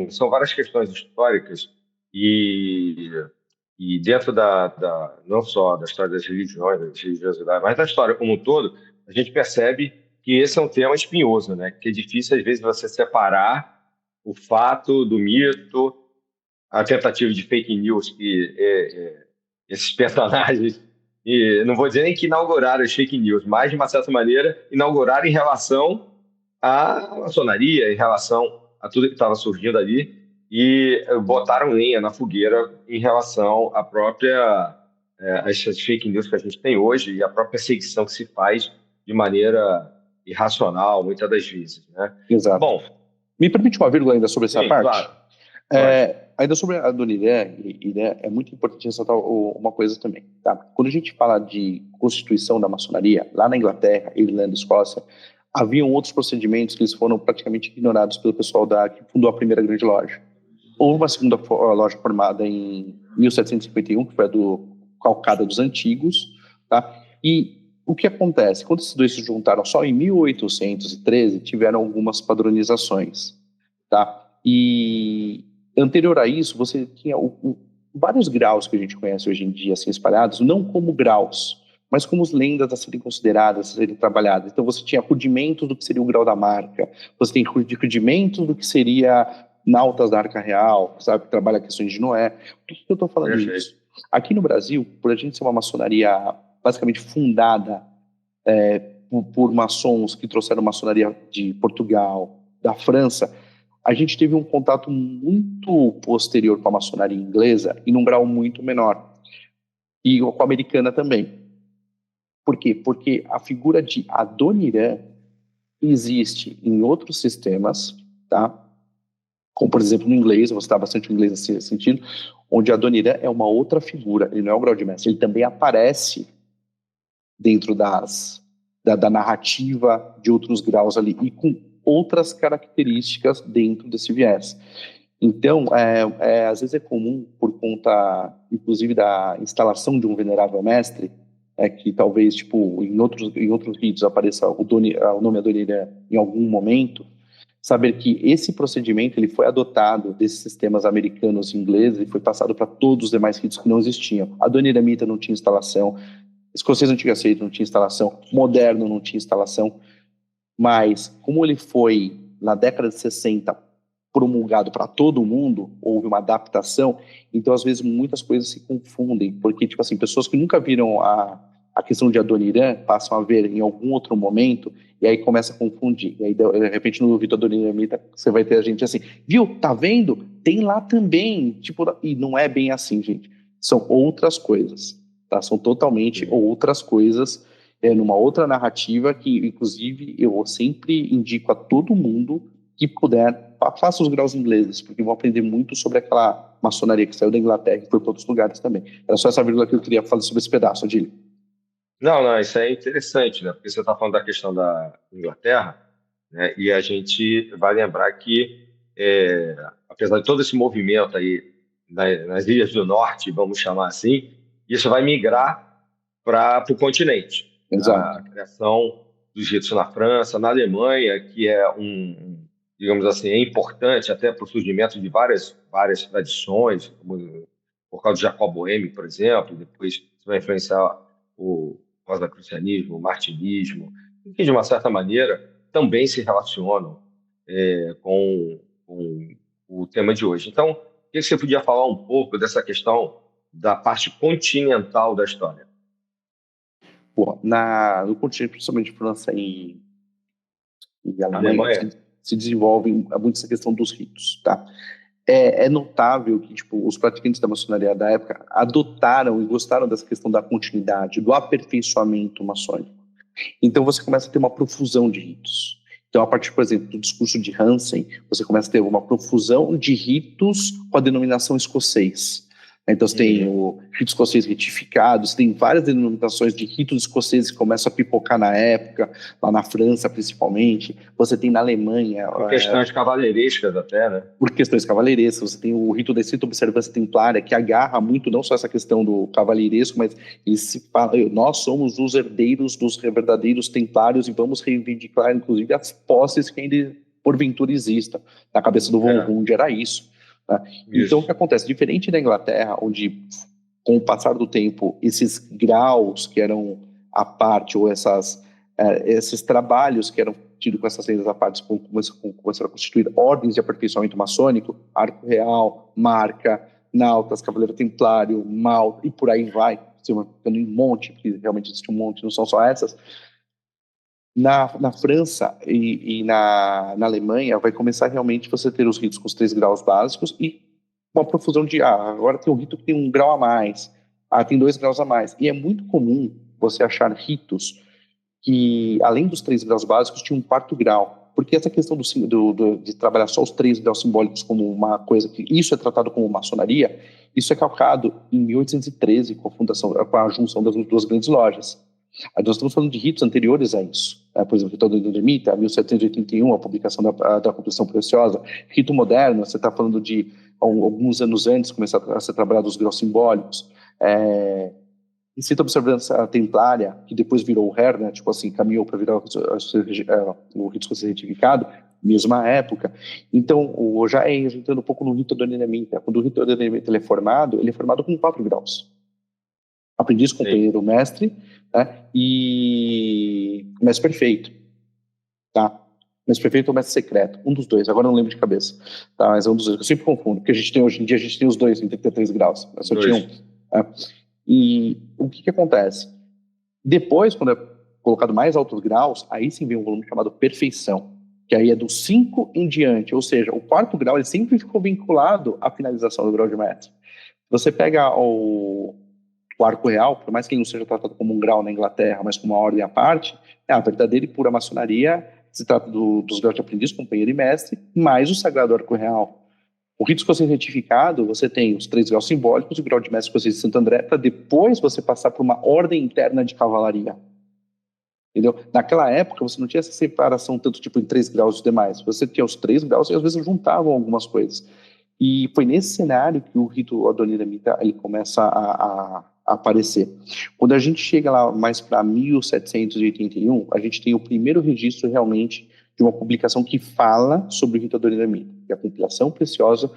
são várias questões históricas e, e dentro não só da história das religiões, das religiosidades, mas da história como um todo, a gente percebe que esse é um tema espinhoso, né? Que é difícil, às vezes, você separar o fato do mito, a tentativa de fake news que esses personagens, e não vou dizer nem que inauguraram as fake news, mas, de uma certa maneira, inauguraram em relação à maçonaria, em relação a tudo que estava surgindo ali, e botaram lenha na fogueira em relação à própria essas fake news que a gente tem hoje e a própria perseguição que se faz de maneira irracional, muitas das vezes, né? Exato. Bom, me permite uma vírgula ainda sobre essa parte? Claro. Ainda sobre a Dona Irã, é muito importante ressaltar uma coisa também, tá? Quando a gente fala de constituição da maçonaria, lá na Inglaterra, Irlanda, Escócia, haviam outros procedimentos que eles foram praticamente ignorados pelo pessoal que fundou a primeira grande loja. Houve uma segunda loja formada em 1751, que foi a do Calcada dos Antigos, tá? E o que acontece? Quando esses dois se juntaram só em 1813, tiveram algumas padronizações, tá? E anterior a isso, você tinha vários graus que a gente conhece hoje em dia, assim, espalhados, não como graus, mas como as lendas a serem consideradas, a serem trabalhadas. Então, você tinha rudimentos do que seria o grau da marca, você tem rudimentos do que seria nautas da Arca Real, sabe, que trabalha questões de Noé. Por que eu estou falando isso? Aqui no Brasil, por a gente ser uma maçonaria basicamente fundada por maçons que trouxeram maçonaria de Portugal, da França, a gente teve um contato muito posterior com a maçonaria inglesa e num grau muito menor. E com a americana também. Por quê? Porque a figura de Adoniran existe em outros sistemas, tá? Como, por exemplo, no inglês, eu vou citar bastante o inglês nesse sentido, onde Adoniran é uma outra figura, ele não é o grau de mestre, ele também aparece dentro da narrativa de outros graus ali, e com outras características dentro desse viés. Então, às vezes é comum, por conta, inclusive, da instalação de um venerável mestre, que talvez, tipo, em outros ritos apareça o nome Adoniran em algum momento, saber que esse procedimento ele foi adotado desses sistemas americanos e ingleses e foi passado para todos os demais ritos que não existiam. Adoniramita não tinha instalação, escocês antigo aceito não tinha instalação, moderno não tinha instalação, mas como ele foi, na década de 60, promulgado para todo mundo, houve uma adaptação, então às vezes muitas coisas se confundem, porque tipo assim, pessoas que nunca viram a questão de Adoniran passam a ver em algum outro momento, e aí começa a confundir, e aí de repente no Vitor Adoniramita você vai ter a gente assim, viu, tá vendo? Tem lá também, tipo, e não é bem assim, gente, são outras coisas, tá? São totalmente outras coisas, numa outra narrativa que, inclusive, eu sempre indico a todo mundo que puder, faça os graus ingleses, porque vão aprender muito sobre aquela maçonaria que saiu da Inglaterra e foi para outros lugares também. Era só essa vírgula que eu queria falar sobre esse pedaço, Adílio. Não, isso é interessante, né? Porque você está falando da questão da Inglaterra, né? E a gente vai lembrar que, apesar de todo esse movimento aí nas Ilhas do Norte, vamos chamar assim, isso vai migrar para o continente. Exato. A criação dos ritos na França, na Alemanha, que é digamos assim, é importante até para o surgimento de várias tradições, como por causa do Jacob Boehme, por exemplo, depois isso vai influenciar o rosacrucianismo, o martinismo, que de uma certa maneira também se relacionam com o tema de hoje. Então, o que você podia falar um pouco dessa questão da parte continental da história? Bom, no continente, principalmente França e Alemanha, se desenvolve muito essa questão dos ritos, tá? É notável que tipo, os praticantes da maçonaria da época adotaram e gostaram dessa questão da continuidade, do aperfeiçoamento maçônico. Então você começa a ter uma profusão de ritos. Então, a partir, por exemplo, do discurso de Hansen, você começa a ter uma profusão de ritos com a denominação escocês. Então você tem o rito escocês retificado, você tem várias denominações de ritos escoceses que começam a pipocar na época, lá na França principalmente, você tem na Alemanha... Por questões cavalheirescas até, né? Por questões cavalheirescas, você tem o rito da estrita observância templária, que agarra muito não só essa questão do cavalheiresco, mas ele se fala, nós somos os herdeiros dos verdadeiros templários e vamos reivindicar, inclusive, as posses que ainda porventura existam. Na cabeça do Von Hund era isso. Né? Então, o que acontece? Diferente da Inglaterra, onde, com o passar do tempo, esses graus que eram à parte, ou esses trabalhos que eram tidos com essas lendas à parte, começaram a constituir ordens de aperfeiçoamento maçônico, Arco Real, Marca, Nautas, Cavaleiro Templário, Malta, e por aí vai, ficando em um monte, porque realmente existe um monte, não são só essas. Na França e na Alemanha, vai começar realmente você ter os ritos com os 3 graus básicos e uma profusão de, agora tem um rito que tem 1 grau a mais, tem 2 graus a mais. E é muito comum você achar ritos que, além dos 3 graus básicos, tinha um 4º grau. Porque essa questão de trabalhar só os 3 graus simbólicos como uma coisa que isso é tratado como maçonaria, isso é calcado em 1813 com a junção das 2 grandes lojas. Nós estamos falando de ritos anteriores a isso. Por exemplo, o rito do eremita, 1781, a publicação da Composição Preciosa. Rito moderno, você está falando de alguns anos antes começar a ser trabalhado os graus simbólicos. Rito observância templária, que depois virou o HER, né? Tipo assim, caminhou para virar o rito escocês retificado, mesma época. Então, já entrando um pouco no rito do eremita. Quando o rito do eremita ele é formado com 4 graus. Aprendiz, companheiro, mestre, né? E mestre perfeito, tá? Mestre perfeito ou mestre secreto, um dos dois, agora não lembro de cabeça, tá? Mas é um dos dois, eu sempre confundo, porque hoje em dia a gente tem os dois em 33 graus, mas só tinha um. E o que acontece? Depois, quando é colocado mais altos graus, aí sim vem um volume chamado perfeição, que aí é do 5 em diante, ou seja, o 4º grau ele sempre ficou vinculado à finalização do grau de mestre. Você pega o Arco Real, por mais que ele não seja tratado como um grau na Inglaterra, mas como uma ordem à parte, a verdadeira e pura maçonaria se trata dos graus de aprendiz, companheiro e mestre, mais o sagrado Arco Real. O rito escocês retificado, você tem os 3 graus simbólicos, o grau de mestre escocês de Santo André, para depois você passar por uma ordem interna de cavalaria. Entendeu? Naquela época, você não tinha essa separação tanto tipo em 3 graus e os demais. Você tinha os 3 graus e às vezes juntavam algumas coisas. E foi nesse cenário que o rito adoniramita ele começa a aparecer. Quando a gente chega lá mais para 1781, a gente tem o primeiro registro realmente de uma publicação que fala sobre o rito adoniramita, que é a compilação preciosa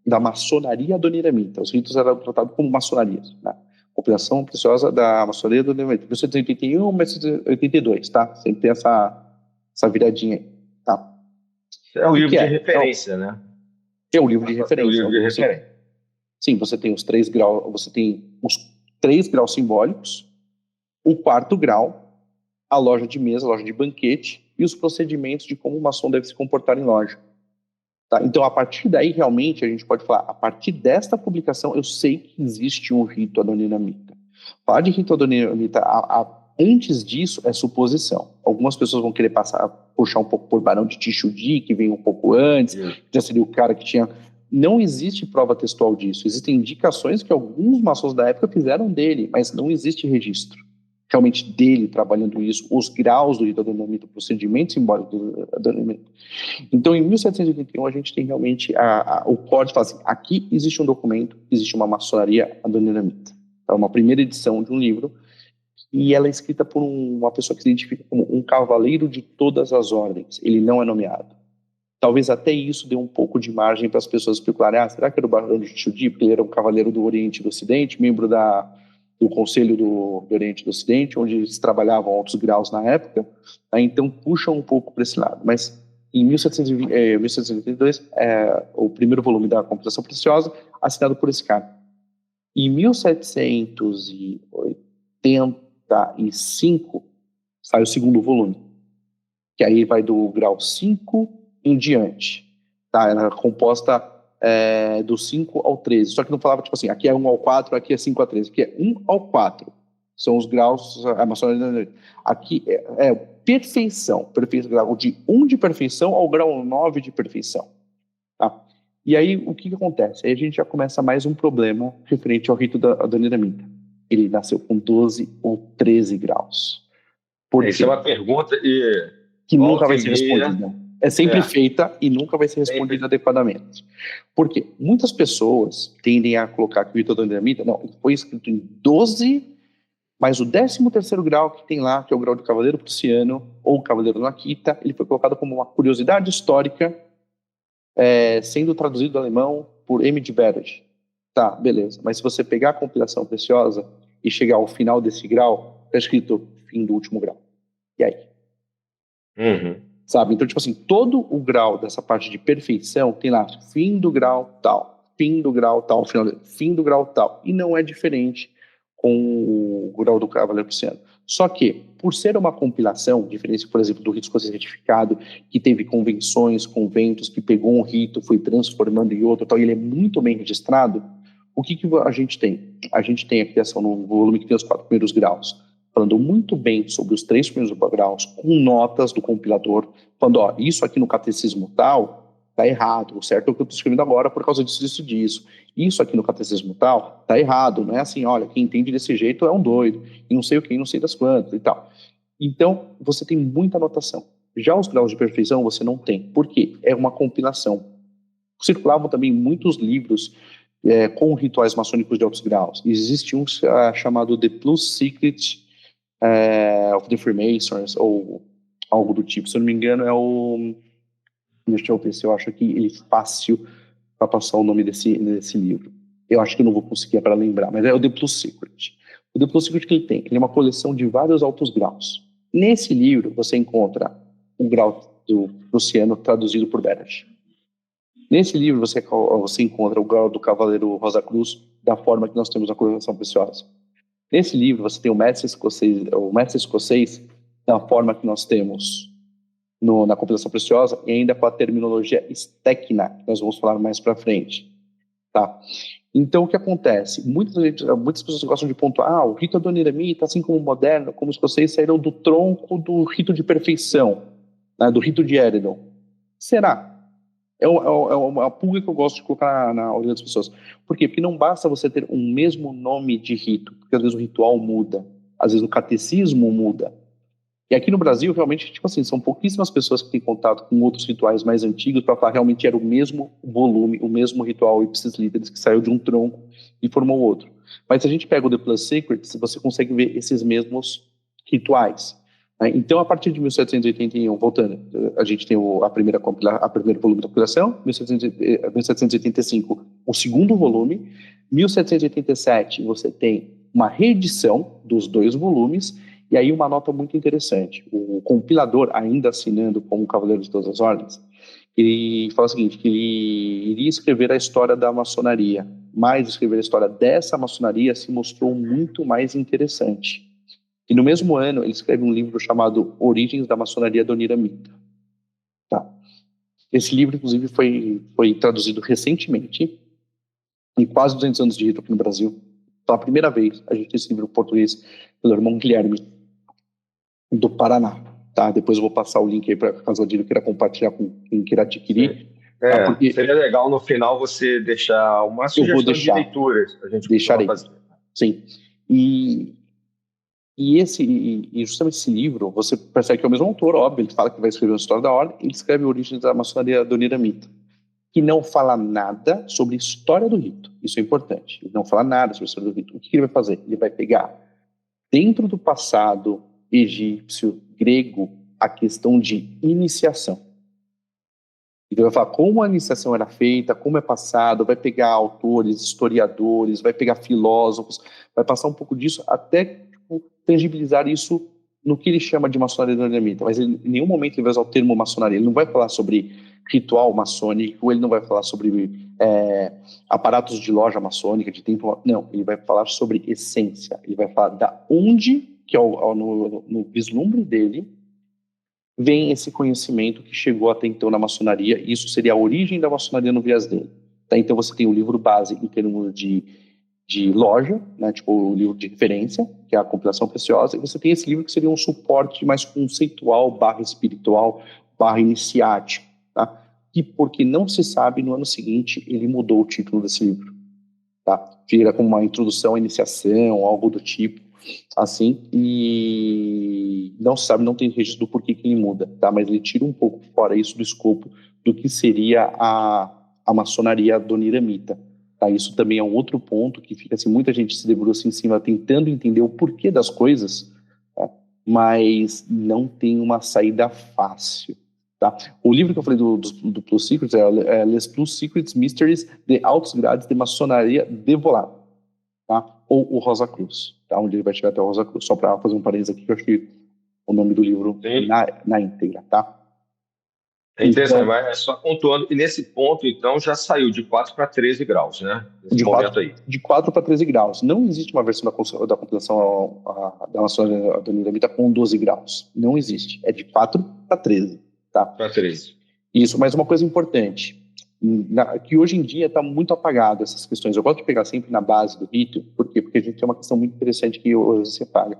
da maçonaria adoniramita. Os ritos eram tratados como maçonarias, né? Compilação preciosa da maçonaria adoniramita, 1781, 1782, tá? Sempre tem essa viradinha aí, tá? É um livro de referência, né? É um livro de referência. É um livro de referência. Sim, você tem os 3 graus, você tem os 3 graus simbólicos, o 4º grau, a loja de mesa, a loja de banquete e os procedimentos de como o maçom deve se comportar em loja. Tá? Então, a partir daí, realmente, a gente pode falar, a partir desta publicação, eu sei que existe um rito adoniramita. Falar de rito adoniramita antes disso é suposição. Algumas pessoas vão querer puxar um pouco por Barão de Tichudi, que veio um pouco antes, já seria o cara que tinha... Não existe prova textual disso. Existem indicações que alguns maçons da época fizeram dele, mas não existe registro realmente dele trabalhando isso, os graus do rito adoniramita, o procedimento simbólico do adoniramita. Então, em 1781, a gente tem realmente o código fala assim, aqui existe um documento, existe uma maçonaria adoniramita. É uma primeira edição de um livro, e ela é escrita por uma pessoa que se identifica como um cavaleiro de todas as ordens. Ele não é nomeado. Talvez até isso dê um pouco de margem para as pessoas especularem, será que era o Barão de Tichudi, porque ele era um cavaleiro do Oriente e do Ocidente, membro do Conselho do Oriente e do Ocidente, onde eles trabalhavam altos graus na época, então puxam um pouco para esse lado. Mas em 1782, o primeiro volume da Compilação Preciosa, assinado por esse cara. Em 1785, sai o segundo volume, que aí vai do grau 5 em diante, tá? Ela é composta do 5 ao 13, só que não falava tipo assim, aqui é 1 ao 4, aqui é 5 a 13, aqui é 1 ao 4, são os graus, a maçonaria, aqui é perfeição, grau de 1 de perfeição ao grau 9 de perfeição, tá? E aí, o que acontece? Aí a gente já começa mais um problema referente ao rito da adoniramita. Ele nasceu com 12 ou 13 graus. Por Isso é quê? uma pergunta e Que nunca volta vai e ser meia. respondida. É sempre É, feita e nunca vai ser respondida sempre. adequadamente. Por quê? Muitas pessoas tendem a colocar que o rito da adoniramita, não, ele foi escrito em 12, mas o 13º grau que tem lá, que é o grau de Cavaleiro Prussiano, ou Cavaleiro do Akita, ele foi colocado como uma curiosidade histórica, sendo traduzido do alemão por M. de Berge. Tá, beleza. Mas se você pegar a compilação preciosa e chegar ao final desse grau, está escrito fim do último grau. E aí? Uhum. Sabe? Então, tipo assim, todo o grau dessa parte de perfeição tem lá fim do grau tal, fim do grau tal, fim do grau tal. E não é diferente com o grau do Cavaleiro Prussiano. Só que, por ser uma compilação, diferente, por exemplo, do rito escocês retificado, que teve convenções, conventos, que pegou um rito, foi transformando em outro, tal, e ele é muito bem registrado, o que a gente tem? A gente tem a criação no volume que tem os 4 primeiros graus, falando muito bem sobre os 3 primeiros graus, com notas do compilador, falando, ó, isso aqui no catecismo tal, tá errado, o certo é o que eu estou escrevendo agora por causa disso. Isso aqui no catecismo tal, tá errado, não é assim, olha, quem entende desse jeito é um doido, e não sei o que, não sei das quantas e tal. Então, você tem muita anotação. Já os graus de perfeição você não tem. Por quê? É uma compilação. Circulavam também muitos livros com rituais maçônicos de altos graus. Existe um chamado The Plus Secret of the Freemasons, ou algo do tipo. Se eu não me engano, é o... Deixa eu ver se eu acho aqui ele fácil para passar o nome desse livro. Eu acho que eu não vou conseguir para lembrar, mas é o The Plus Secret. O The Plus Secret que ele tem? Ele é uma coleção de vários altos graus. Nesse livro, você encontra o grau do Prussiano traduzido por Berge. Nesse livro, você encontra o grau do Cavaleiro Rosa Cruz da forma que nós temos na coroação preciosa. Nesse livro, você tem o mestre escocês da forma que nós temos na compilação preciosa e ainda com a terminologia Stekna, que nós vamos falar mais para frente. Tá? Então, o que acontece? Muitas pessoas gostam de pontuar, o rito adoniramita, assim como o moderno, como o escocês, saíram do tronco do rito de perfeição, né, do rito de Eredon. Será? É uma pulga que eu gosto de colocar na orelha das pessoas. Por quê? Porque não basta você ter um mesmo nome de rito, porque às vezes o ritual muda, às vezes o catecismo muda. E aqui no Brasil, realmente, tipo assim, são pouquíssimas pessoas que têm contato com outros rituais mais antigos para falar realmente era o mesmo volume, o mesmo ritual Ipsis Literis que saiu de um tronco e formou outro. Mas se a gente pega o The Plus Secrets, você consegue ver esses mesmos rituais. Então, a partir de 1781, voltando, a gente tem a primeiro volume da compilação, 1785, o segundo volume, 1787, você tem uma reedição dos 2 volumes, e aí uma nota muito interessante. O compilador, ainda assinando como Cavaleiro de Todas as Ordens, ele fala o seguinte, que ele iria escrever a história da maçonaria, mas escrever a história dessa maçonaria se mostrou muito mais interessante. E no mesmo ano, ele escreve um livro chamado Origens da Maçonaria Adoniramita. Tá. Esse livro, inclusive, foi traduzido recentemente, em quase 200 anos de rito aqui no Brasil. Pela primeira vez, a gente tem esse livro em português pelo irmão Guilherme, do Paraná. Tá? Depois eu vou passar o link aí para caso ele queira compartilhar com quem queira adquirir. Tá? Porque Seria legal no final você deixar uma sugestão de leituras para a gente fazer. Sim. E justamente esse livro, você percebe que é o mesmo autor, óbvio, ele fala que vai escrever uma história da ordem, ele escreve Origens da Maçonaria Adoniramita, que não fala nada sobre a história do rito. Isso é importante. Ele não fala nada sobre a história do rito. O que ele vai fazer? Ele vai pegar, dentro do passado egípcio, grego, a questão de iniciação. Ele vai falar como a iniciação era feita, como é passado, vai pegar autores, historiadores, vai pegar filósofos, vai passar um pouco disso até tangibilizar isso no que ele chama de maçonaria adoniramita, mas em nenhum momento ele vai usar o termo maçonaria, ele não vai falar sobre ritual maçônico, ele não vai falar sobre aparatos de loja maçônica, de templo, não, ele vai falar sobre essência, ele vai falar da onde, que é no vislumbre dele, vem esse conhecimento que chegou até então na maçonaria, e isso seria a origem da maçonaria no viés dele. Tá? Então você tem o livro base em termos de loja, né, tipo o livro de referência, que é a compilação preciosa, e você tem esse livro que seria um suporte mais conceitual, /espiritual, /iniciático. Tá? que, porque não se sabe, no ano seguinte ele mudou o título desse livro, tá? Vira como uma introdução, iniciação, algo do tipo, assim, e não se sabe, não tem registro do porquê que ele muda, tá? Mas ele tira um pouco fora isso do escopo do que seria a maçonaria adoniramita, tá? Isso também é um outro ponto que fica assim, muita gente se debruça em cima tentando entender o porquê das coisas, tá? Mas não tem uma saída fácil, tá? O livro que eu falei do Plus Secrets é Les Plus Secrets Mysteries de Altos Grades de Maçonaria de Volata, tá? Ou o Rosa Cruz, tá? Onde ele vai chegar até o Rosa Cruz, só para fazer um parênteses aqui, que eu acho que o nome do livro na íntegra, tá? É interessante, mas é só pontuando, e nesse ponto, então, já saiu de 4 para 13 graus, né? Nesse momento aí. De 4 para 13 graus. Não existe uma versão da compilação da maçonaria adoniramita com 12 graus. Não existe. É de 4 para 13, tá? Para 13. Isso, mas uma coisa importante, que hoje em dia está muito apagado essas questões. Eu gosto de pegar sempre na base do rito, por quê? Porque a gente tem uma questão muito interessante que hoje se paga.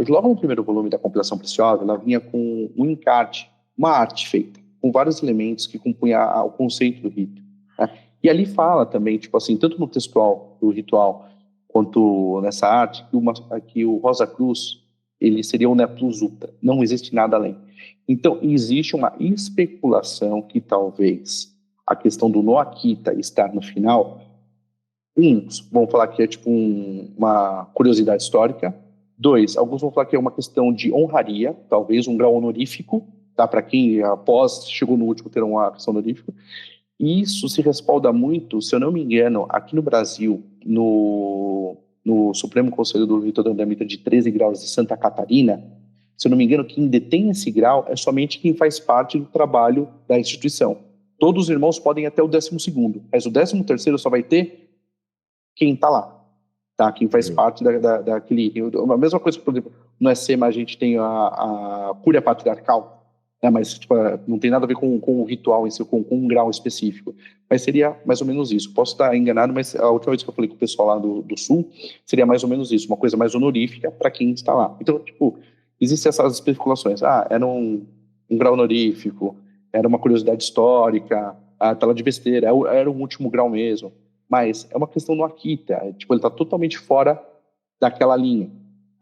Logo no primeiro volume da compilação preciosa, ela vinha com um encarte, uma arte feita, com vários elementos que compunha o conceito do rito, né? E ali fala também, tipo assim, tanto no textual do ritual, quanto nessa arte, que o Rosa Cruz, ele seria o Ne Plus Ultra, não existe nada além. Então, existe uma especulação que talvez a questão do Noakita estar no final, uns vão falar que é tipo uma curiosidade histórica, 2, alguns vão falar que é uma questão de honraria, talvez um grau honorífico, tá? Para quem após chegou no último ter uma questão honorífica. E isso se respalda muito, se eu não me engano, aqui no Brasil, no Supremo Conselho do Rito Adoniramita de 13 graus de Santa Catarina, se eu não me engano, quem detém esse grau é somente quem faz parte do trabalho da instituição. Todos os irmãos podem ir até o 12º, mas o 13º só vai ter quem está lá, tá? Quem faz parte daquele... A mesma coisa que, por exemplo, no ECMA a gente tem a cúria patriarcal, né? Mas tipo, não tem nada a ver com o ritual em si, com um grau específico. Mas seria mais ou menos isso. Posso estar enganado, mas a última vez que eu falei com o pessoal lá do Sul, seria mais ou menos isso, uma coisa mais honorífica para quem está lá. Então, tipo, existem essas especulações. Era um grau honorífico, era uma curiosidade histórica, tá lá de besteira, era um último grau mesmo. Mas é uma questão no Akita, tipo, ele está totalmente fora daquela linha.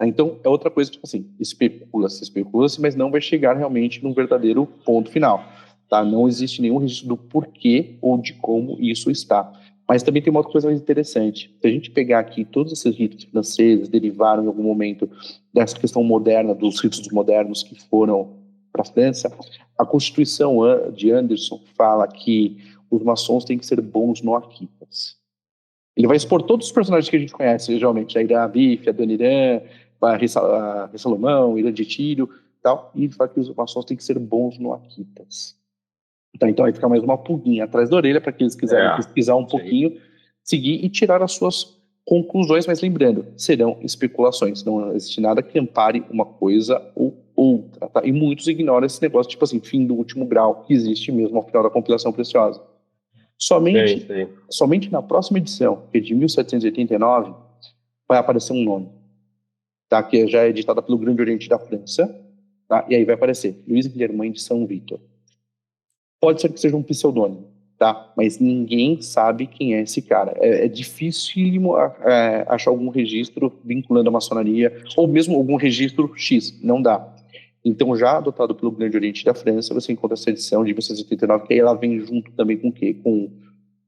Então, é outra coisa, tipo assim, especula-se, mas não vai chegar realmente num verdadeiro ponto final, tá? Não existe nenhum registro do porquê ou de como isso está. Mas também tem uma outra coisa mais interessante. Se a gente pegar aqui todos esses ritos franceses derivaram em algum momento dessa questão moderna, dos ritos modernos que foram para a França, a Constituição de Anderson fala que os maçons têm que ser bons noaquitas. Ele vai expor todos os personagens que a gente conhece, geralmente, a Irã Abif, a Adoniram, a Salomão, Irã de Tírio, tal, e fala que os maçons têm que ser bons noaquitas. Então vai ficar mais uma pulguinha atrás da orelha para aqueles que quiserem pesquisar um pouquinho, seguir e tirar as suas conclusões, mas lembrando, serão especulações, não existe nada que ampare uma coisa ou outra, tá? E muitos ignoram esse negócio, tipo assim, fim do último grau, que existe mesmo ao final da compilação preciosa. Somente na próxima edição, que é de 1789, vai aparecer um nome, tá? Que já é editada pelo Grande Oriente da França, tá? E aí vai aparecer Luiz Guilhermães de São Vítor. Pode ser que seja um pseudônimo, tá? Mas ninguém sabe quem é esse cara. É dificílimo achar algum registro vinculando a maçonaria, ou mesmo algum registro X, não dá. Então, já adotado pelo Grande Oriente da França, você encontra essa edição de 1789, que aí ela vem junto também com o quê?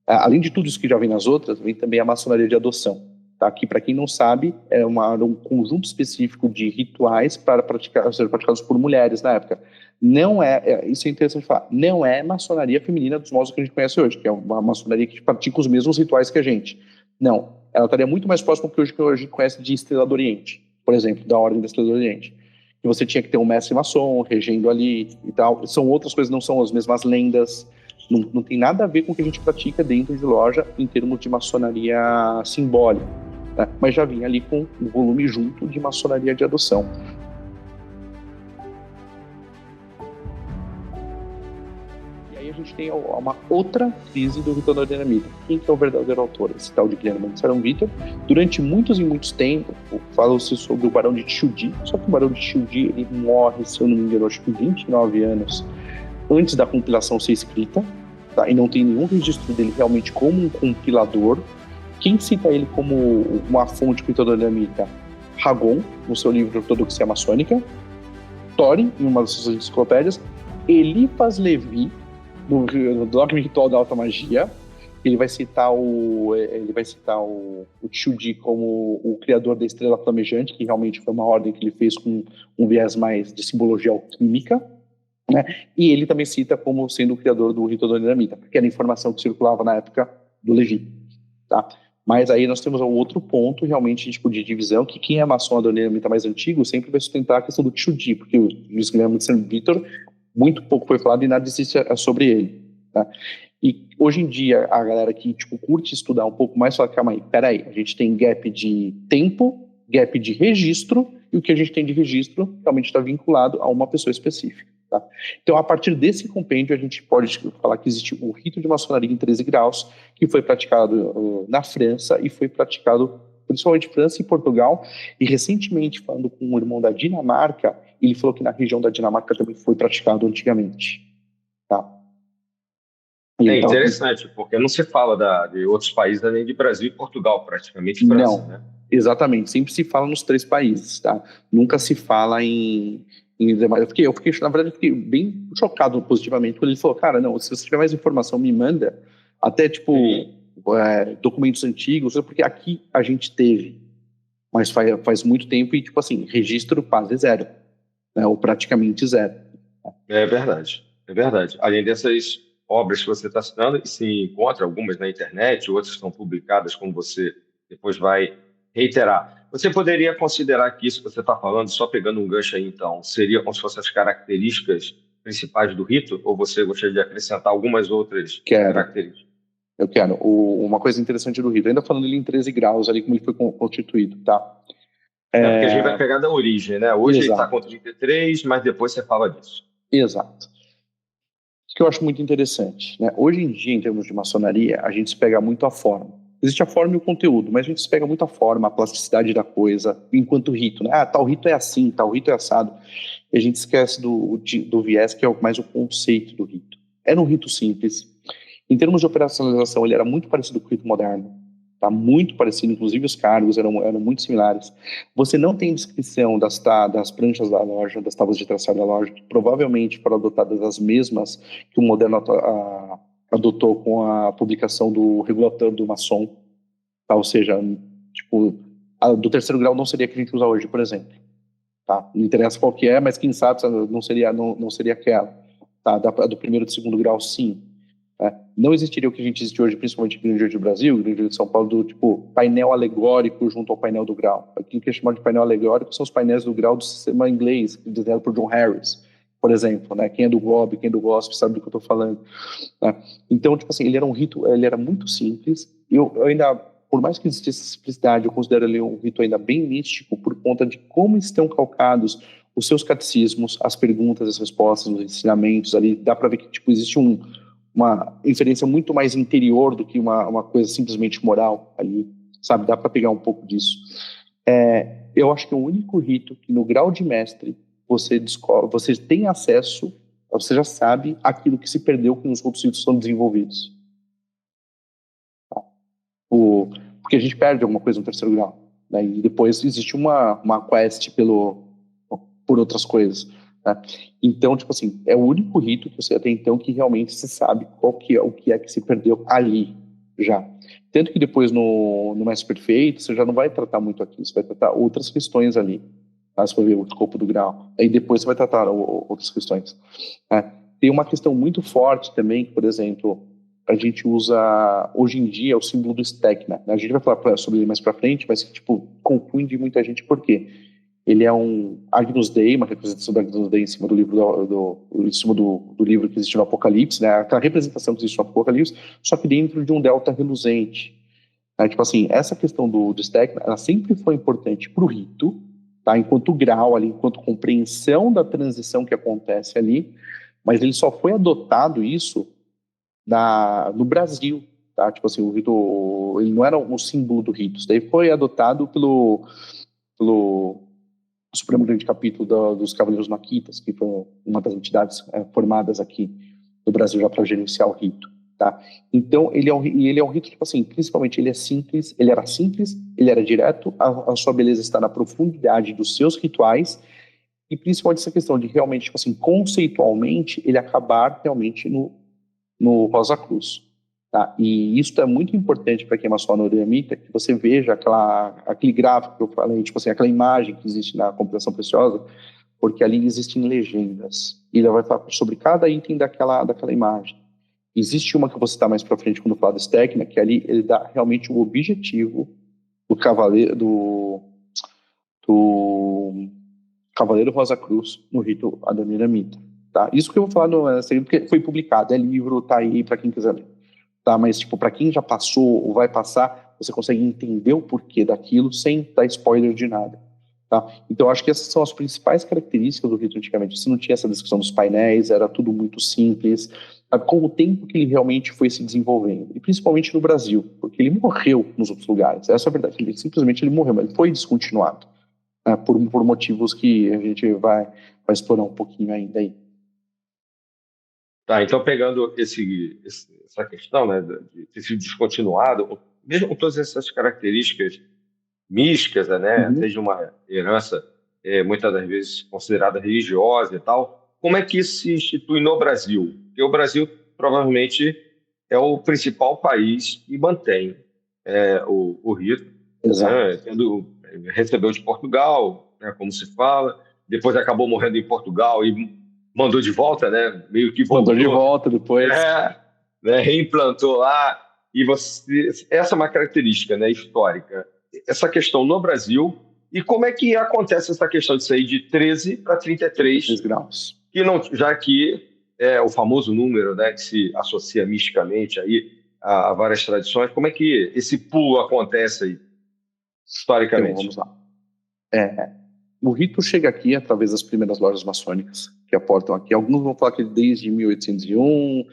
Além de tudo isso que já vem nas outras, vem também a maçonaria de adoção, tá? Que, para quem não sabe, é um conjunto específico de rituais para ser praticados por mulheres na época. Não isso é interessante falar, não é maçonaria feminina dos modos que a gente conhece hoje, que é uma maçonaria que pratica os mesmos rituais que a gente. Não, ela estaria muito mais próxima do que hoje a gente conhece de Estrela do Oriente, por exemplo, da Ordem da Estrela do Oriente. Que você tinha que ter um mestre maçom regendo ali e tal. São outras coisas, não são as mesmas lendas. Não tem nada a ver com o que a gente pratica dentro de loja em termos de maçonaria simbólica, né? Mas já vinha ali com um volume junto de maçonaria de adoção. E aí a gente tem uma outra crise do rito adoniramita. Quem que é o verdadeiro autor? Esse tal de Guilherme de São Vítor. Durante muitos e muitos tempos, fala-se sobre o Barão de Chudi, só que o Barão de Chudi, ele morre, se eu não me engano, acho que 29 anos antes da compilação ser escrita, tá? E não tem nenhum registro dele realmente como um compilador. Quem cita ele como uma fonte criptodinâmica? Ragon, no seu livro Ortodoxia Maçônica, Thorin, em uma das suas enciclopédias, Eliphas Levi, no Dogma e Ritual da Alta Magia. Ele vai citar o Tshudi como o criador da Estrela Flamejante, que realmente foi uma ordem que ele fez com um viés mais de simbologia alquímica, né? E ele também cita como sendo o criador do rito da dinamita, porque era a informação que circulava na época do Levi, tá? Mas aí nós temos um outro ponto realmente tipo, de divisão, que quem é maçom adonamita mais antigo sempre vai sustentar a questão do Tshudi, porque o Luiz Guilherme de São Vitor muito pouco foi falado e nada existe sobre ele, tá? E hoje em dia, a galera que tipo, curte estudar um pouco mais fala, calma aí, peraí, a gente tem gap de tempo, gap de registro, e o que a gente tem de registro realmente está vinculado a uma pessoa específica. Tá? Então, a partir desse compêndio, a gente pode falar que existe o rito de maçonaria em 13 graus, que foi praticado na França e foi praticado principalmente França e Portugal, e recentemente, falando com um irmão da Dinamarca, ele falou que na região da Dinamarca também foi praticado antigamente. Tá? É interessante, porque não se fala de outros países, nem de Brasil e Portugal, praticamente França, não, né? exatamente. Sempre se fala nos 3 países, tá? Nunca se fala em demais. Na verdade, eu fiquei bem chocado positivamente quando ele falou, cara, não, se você tiver mais informação, me manda, até, tipo, documentos antigos, porque aqui a gente teve, mas faz muito tempo e, tipo assim, registro quase zero, né? Ou praticamente zero. É verdade, é verdade. Além dessas obras que você está citando, se encontra algumas na internet, outras estão publicadas, como você depois vai reiterar. Você poderia considerar que isso que você está falando, só pegando um gancho aí, então, seria como se fossem as características principais do rito, ou você gostaria de acrescentar algumas outras características? Eu quero. Uma coisa interessante do rito, ainda falando ele em 13 graus, ali como ele foi constituído, tá? Porque a gente vai pegar da origem, né? Hoje ele está Exato. com 33, mas depois você fala disso. Exato. O que eu acho muito interessante, né? Hoje em dia, em termos de maçonaria, a gente se pega muito a forma. Existe a forma e o conteúdo, mas a gente se pega muito a forma, a plasticidade da coisa, enquanto rito, né? Ah, tal rito é assim, tal rito é assado. E a gente esquece do viés, que é mais o conceito do rito. Era um rito simples. Em termos de operacionalização, ele era muito parecido com o rito moderno. Tá muito parecido, inclusive os cargos eram muito similares. Você não tem descrição das pranchas da loja, das tábuas de traçado da loja, que provavelmente foram adotadas as mesmas que o moderno adotou com a publicação do regulatório do maçom, tá? Ou seja, tipo, do 3º grau não seria a que a gente usa hoje, por exemplo. Tá? Não interessa qual que é, mas quem sabe não seria aquela. Tá? Do 1º e do 2º grau, sim. Não existiria o que a gente existe hoje, principalmente no Rio Grande do Brasil, no Rio Grande de São Paulo, do tipo painel alegórico junto ao painel do grau. Aquilo que é chamado de painel alegórico são os painéis do grau do sistema inglês, desenhado por John Harris, por exemplo, né? Quem é do GOB, quem é do GOSP sabe do que eu estou falando. Né? Então, tipo assim, ele era um rito, ele era muito simples. Eu ainda, por mais que existisse simplicidade, eu considero ele um rito ainda bem místico por conta de como estão calcados os seus catecismos, as perguntas, as respostas, os ensinamentos ali. Dá para ver que tipo existe uma inferência muito mais interior do que uma coisa simplesmente moral ali, sabe? Dá para pegar um pouco disso. Eu acho que é o único rito que no grau de mestre você tem acesso, você já sabe aquilo que se perdeu que nos outros ritos são desenvolvidos. Tá? Porque a gente perde alguma coisa no 3º grau, né? E depois existe uma quest por outras coisas. Tá? Então, tipo assim, é o único rito que você até então que realmente se sabe o que é que se perdeu ali, já. Tanto que depois no Mestre Perfeito, você já não vai tratar muito aqui, você vai tratar outras questões ali, tá? Você vai ver o escopo do grau. Aí depois você vai tratar outras questões. Tá? Tem uma questão muito forte também, que, por exemplo, a gente usa, hoje em dia, o símbolo do Stekna. A gente vai falar sobre ele mais pra frente, mas, tipo, confunde muita gente, por quê? Ele é um Agnus Dei, uma representação do Agnus Dei em cima do livro em cima do livro que existe no Apocalipse, né? Aquela representação que existe no Apocalipse, só que dentro de um delta reluzente. Né? Tipo assim, essa questão do Stekna, ela sempre foi importante para o rito, tá? Enquanto grau ali, enquanto compreensão da transição que acontece ali, mas ele só foi adotado isso no Brasil, tá? Tipo assim, o rito, ele não era um símbolo do rito, isso daí foi adotado pelo Supremo Grande Capítulo dos Cavaleiros Maquitas, que foi uma das entidades formadas aqui no Brasil já para gerenciar o rito. Tá? Então, ele é um rito, tipo assim, principalmente ele é simples, ele era direto, a sua beleza está na profundidade dos seus rituais, e principalmente essa questão de realmente, tipo assim, conceitualmente, ele acabar realmente no Rosa Cruz. Tá? E isso é muito importante para quem é maçom eremita, que você veja aquele gráfico que eu falei, tipo assim, aquela imagem que existe na compilação preciosa, porque ali existem legendas. E ele vai falar sobre cada item daquela imagem. Existe uma que eu vou citar mais para frente quando eu falar desse técnica, que ali ele dá realmente o objetivo do cavaleiro, do Cavaleiro Rosa Cruz no rito adoniramita. Tá? Isso que eu vou falar no porque foi publicado, é livro, tá aí para quem quiser ler. Tá? Mas, tipo, para quem já passou ou vai passar, você consegue entender o porquê daquilo sem dar spoiler de nada. Tá? Então, acho que essas são as principais características do rito antigamente. Você não tinha essa descrição dos painéis, era tudo muito simples, sabe? Com o tempo que ele realmente foi se desenvolvendo, e principalmente no Brasil, porque ele morreu nos outros lugares. Essa é a verdade, simplesmente ele morreu, mas ele foi descontinuado, né? por motivos que a gente vai explorar um pouquinho ainda aí. Tá, então pegando essa questão, né, de ter sido descontinuado, mesmo com todas essas características místicas, né, até de uma herança muitas das vezes considerada religiosa e tal, como é que isso se institui no Brasil? Porque o Brasil provavelmente é o principal país que mantém o rito, né, recebeu de Portugal, né, como se fala, depois acabou morrendo em Portugal e mandou de volta, né, meio que voltou. Mandou de volta depois. Né, reimplantou lá. E essa é uma característica, né, histórica. Essa questão no Brasil, e como é que acontece essa questão de sair de 13 para 33 graus? Que não, já que é o famoso número, né, que se associa misticamente aí a várias tradições, como é que esse pulo acontece aí, historicamente? Então, vamos lá. O rito chega aqui através das primeiras lojas maçônicas que aportam aqui. Alguns vão falar que desde 1801,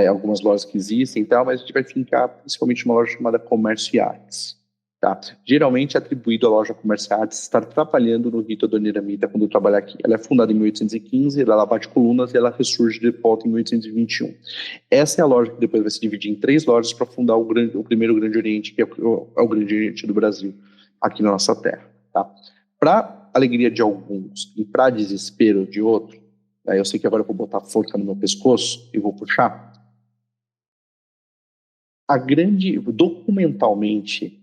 algumas lojas que existem e tal, mas a gente vai fincar principalmente uma loja chamada Comércio e Artes. Tá? Geralmente é atribuído à loja Comércio e Artes estar trabalhando no rito adoniramita quando trabalha aqui. Ela é fundada em 1815, ela bate colunas e ela ressurge de volta em 1821. Essa é a loja que depois vai se dividir em 3 lojas para fundar o primeiro Grande Oriente, que é o Grande Oriente do Brasil, aqui na nossa terra. Tá? Para alegria de alguns e para desespero de outros, eu sei que agora eu vou botar forca no meu pescoço e vou puxar. Documentalmente,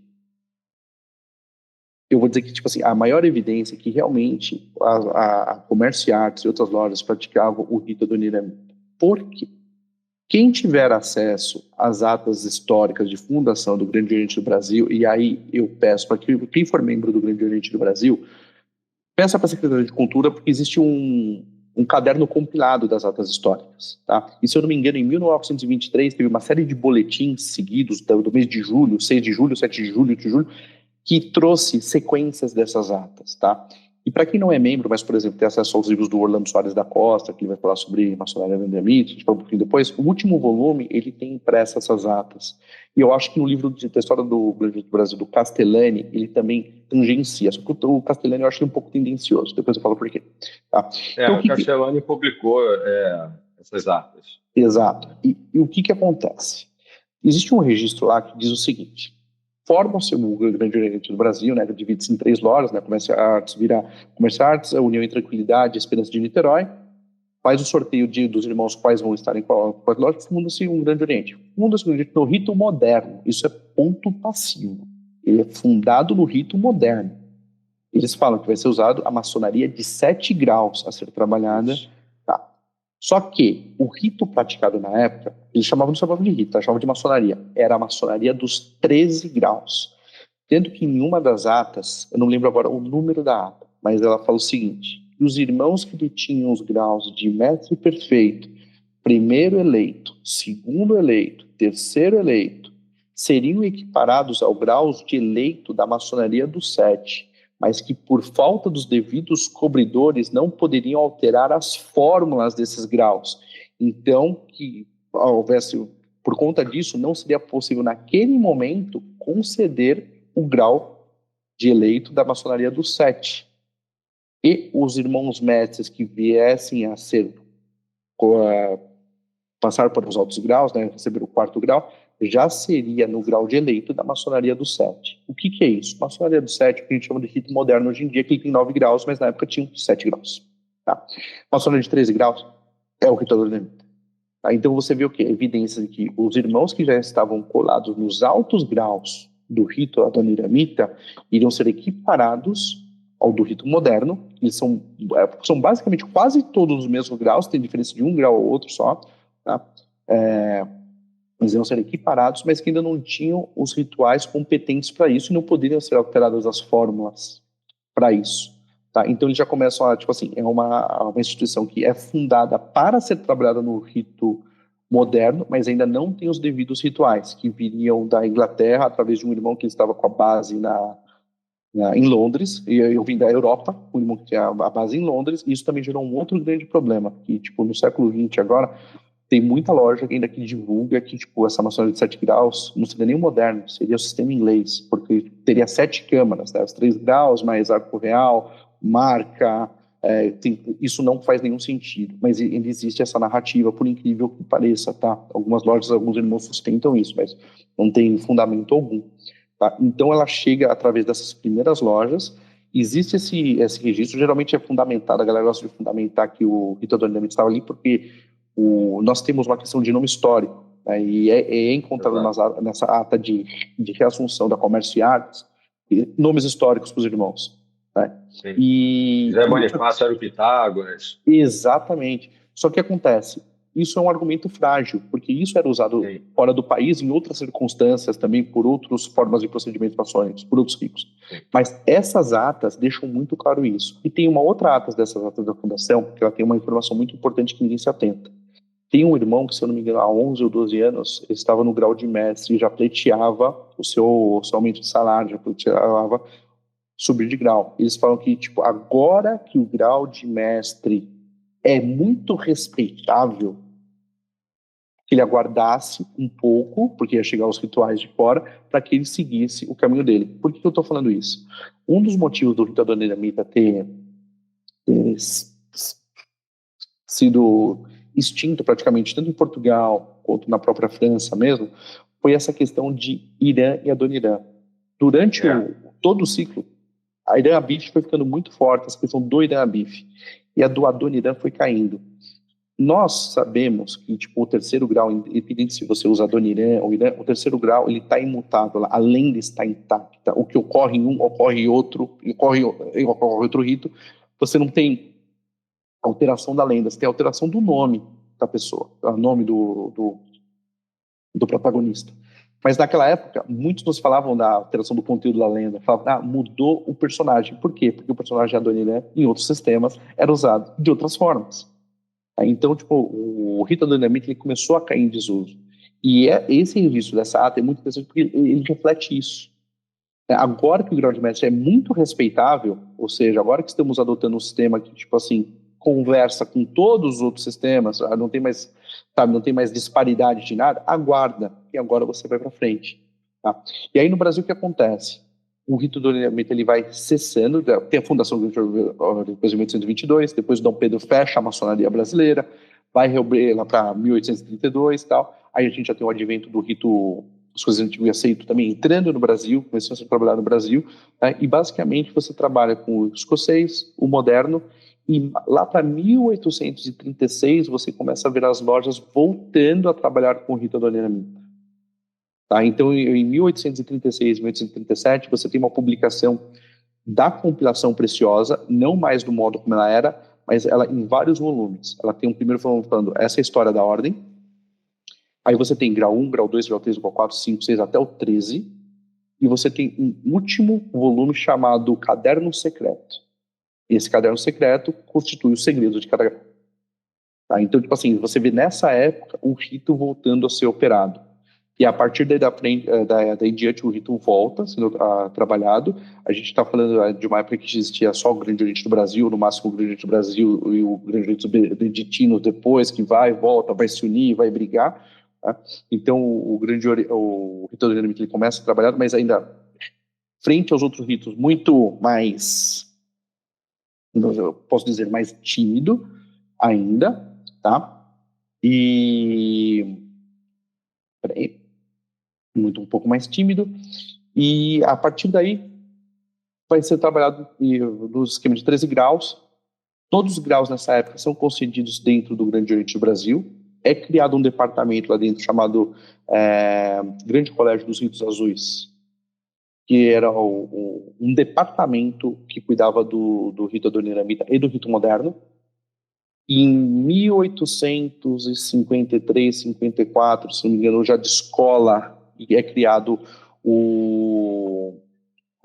eu vou dizer que, tipo assim, a maior evidência é que realmente a Comércio e Artes e outras lojas praticavam o rito adoniramita. Por quê? Quem tiver acesso às atas históricas de fundação do Grande Oriente do Brasil, e aí eu peço para que quem for membro do Grande Oriente do Brasil, peça para a Secretaria de Cultura, porque existe um caderno compilado das atas históricas. Tá? E se eu não me engano, em 1923, teve uma série de boletins seguidos do mês de julho, 6 de julho, 7 de julho, 8 de julho, que trouxe sequências dessas atas. Tá? E para quem não é membro, mas, por exemplo, tem acesso aos livros do Orlando Soares da Costa, que ele vai falar sobre maçonaria adoniramita, a gente fala um pouquinho depois, o último volume, ele tem impressa essas atas. E eu acho que no livro da história do Brasil, do Castellani, ele também tangencia. Só que o Castellani eu acho ele um pouco tendencioso. Depois eu falo por quê. Tá? Então, o Castellani publicou essas atas. Exato. E o que acontece? Existe um registro lá que diz o seguinte: forma-se o Grande Oriente do Brasil, né, divide-se em 3 lojas, né, Comércio Artes vira Comércio Artes, a União e Tranquilidade, Esperança de Niterói, faz o sorteio dos irmãos quais vão estar em qual loja, funda-se um Grande Oriente. Funda-se um Grande Oriente no rito moderno, isso é ponto passivo. Ele é fundado no rito moderno. Eles falam que vai ser usado a maçonaria de 7 graus a ser trabalhada. Tá. Só que o rito praticado na época, eles não chamavam de rito, chamavam de maçonaria. Era a maçonaria dos 13 graus. Tendo que em uma das atas, eu não lembro agora o número da ata, mas ela fala o seguinte: os irmãos que detinham os graus de mestre perfeito, primeiro eleito, segundo eleito, terceiro eleito, seriam equiparados ao grau de eleito da maçonaria dos 7, mas que por falta dos devidos cobridores não poderiam alterar as fórmulas desses graus. Então, que houvesse, por conta disso, não seria possível naquele momento conceder o grau de eleito da maçonaria dos 7. e os irmãos mestres que viessem a ser passar por os altos graus, né, receber o quarto grau, já seria no grau de eleito da maçonaria do 7. O que é isso? Maçonaria do 7, que a gente chama de rito moderno hoje em dia, que ele tem 9 graus, mas na época tinha 7 graus. Tá? Maçonaria de 13 graus é o rito adornamento. Tá? Então você vê o quê? Evidência de que os irmãos que já estavam colados nos altos graus do rito adoniramita iriam ser equiparados ao do rito moderno. Eles são basicamente quase todos os mesmos graus, tem diferença de um grau ou outro só. Tá? Eles iam ser equiparados, mas que ainda não tinham os rituais competentes para isso e não poderiam ser alteradas as fórmulas para isso. Tá? Então eles já começam a, tipo assim, é uma instituição que é fundada para ser trabalhada no rito moderno, mas ainda não tem os devidos rituais, que viriam da Inglaterra através de um irmão que estava com a base em Londres, e eu vim da Europa, o irmão que tinha a base em Londres, e isso também gerou um outro grande problema, que tipo, no século XX agora, tem muita loja ainda que divulga que tipo, essa maçonaria de 7 graus não seria nem moderno, seria o sistema inglês, porque teria 7 câmaras, né? Os 3 graus, mais arco real, marca, isso não faz nenhum sentido, mas existe essa narrativa, por incrível que pareça, tá? Algumas lojas, alguns irmãos sustentam isso, mas não tem fundamento algum. Tá? Então ela chega através dessas primeiras lojas, existe esse registro, geralmente é fundamentado, a galera gosta de fundamentar que o rito adornamento estava ali porque nós temos uma questão de nome histórico, né, e é encontrado nessa ata de reassunção da Comércio e Artes, nomes históricos para os irmãos. Né? José Bonifácio era o Pitágoras. Exatamente. Só que acontece, isso é um argumento frágil, porque isso era usado fora do país, em outras circunstâncias também, por outras formas de procedimentos maçônicos, por outros ricos. Mas essas atas deixam muito claro isso. E tem uma outra ata dessas atas da fundação, que ela tem uma informação muito importante que ninguém se atenta. Tem um irmão que, se eu não me engano, há 11 ou 12 anos, ele estava no grau de mestre e já pleiteava o seu aumento de salário, já pleiteava subir de grau. Eles falam que, tipo, agora que o grau de mestre é muito respeitável, que ele aguardasse um pouco, porque ia chegar os rituais de fora, para que ele seguisse o caminho dele. Por que eu estou falando isso? Um dos motivos do rito adoniramita ter sido extinto praticamente, tanto em Portugal quanto na própria França mesmo, foi essa questão de Irã e Adoniram. Durante todo o ciclo, a Irã Abif foi ficando muito forte, essa questão do Irã Abif, e a do Adoniram foi caindo. Nós sabemos que tipo, o terceiro grau, independente se você usa Adoniram ou Irã, o terceiro grau ele está imutável, a lenda está intacta. O que ocorre em um, ocorre em outro, ocorre outro rito. Você não tem alteração da lenda, você tem alteração do nome da pessoa, o nome do protagonista. Mas naquela época, muitos nos falavam da alteração do conteúdo da lenda, falavam, mudou o personagem. Por quê? Porque o personagem Adoniram, em outros sistemas, era usado de outras formas. Então, tipo, o rito adoniramita ele começou a cair em desuso. E esse registro dessa ata é muito interessante porque ele reflete isso. Agora que o grau de mestre é muito respeitável, ou seja, agora que estamos adotando um sistema que, tipo assim, conversa com todos os outros sistemas, não tem mais, sabe, não tem mais disparidade de nada, aguarda, e agora você vai para frente. Tá? E aí no Brasil o que acontece? O rito do adoniramento ele vai cessando, tem a fundação do depois de 1822, depois o Dom Pedro fecha a maçonaria brasileira, vai lá para 1832 e tal, aí a gente já tem o advento do rito, as coisas antigas e aceito também entrando no Brasil, começando a ser trabalhado no Brasil, né? E basicamente você trabalha com o escocês, o moderno, e lá para 1836 você começa a ver as lojas voltando a trabalhar com o rito adoniramita. Tá? Então, em 1836, 1837, você tem uma publicação da compilação preciosa, não mais do modo como ela era, mas ela em vários volumes. Ela tem um primeiro volume falando essa é a história da ordem, aí você tem grau 1, grau 2, grau 3, grau 4, 5, 6, até o 13, e você tem um último volume chamado Caderno Secreto. E esse Caderno Secreto constitui o segredo de cada grau. Tá? Então, tipo assim, você vê nessa época o rito voltando a ser operado. E a partir daí em diante o rito volta sendo trabalhado. A gente está falando de uma época que existia só o Grande Oriente do Brasil, no máximo o Grande Oriente do Brasil e o Grande Oriente dos Beneditinos depois, que vai, volta, vai se unir, vai brigar. Tá? Então o rito adoniramita ele começa a trabalhar, mas ainda frente aos outros ritos muito mais eu posso dizer, mais tímido ainda, tá? E... Peraí. Um pouco mais tímido. E a partir daí vai ser trabalhado no esquema de 13 graus. Todos os graus nessa época são concedidos dentro do Grande Oriente do Brasil. É criado um departamento lá dentro chamado Grande Colégio dos Ritos Azuis, que era um departamento que cuidava do rito adoniramita e do rito moderno. Em 1853, 54, se não me engano, já de escola, e é criado o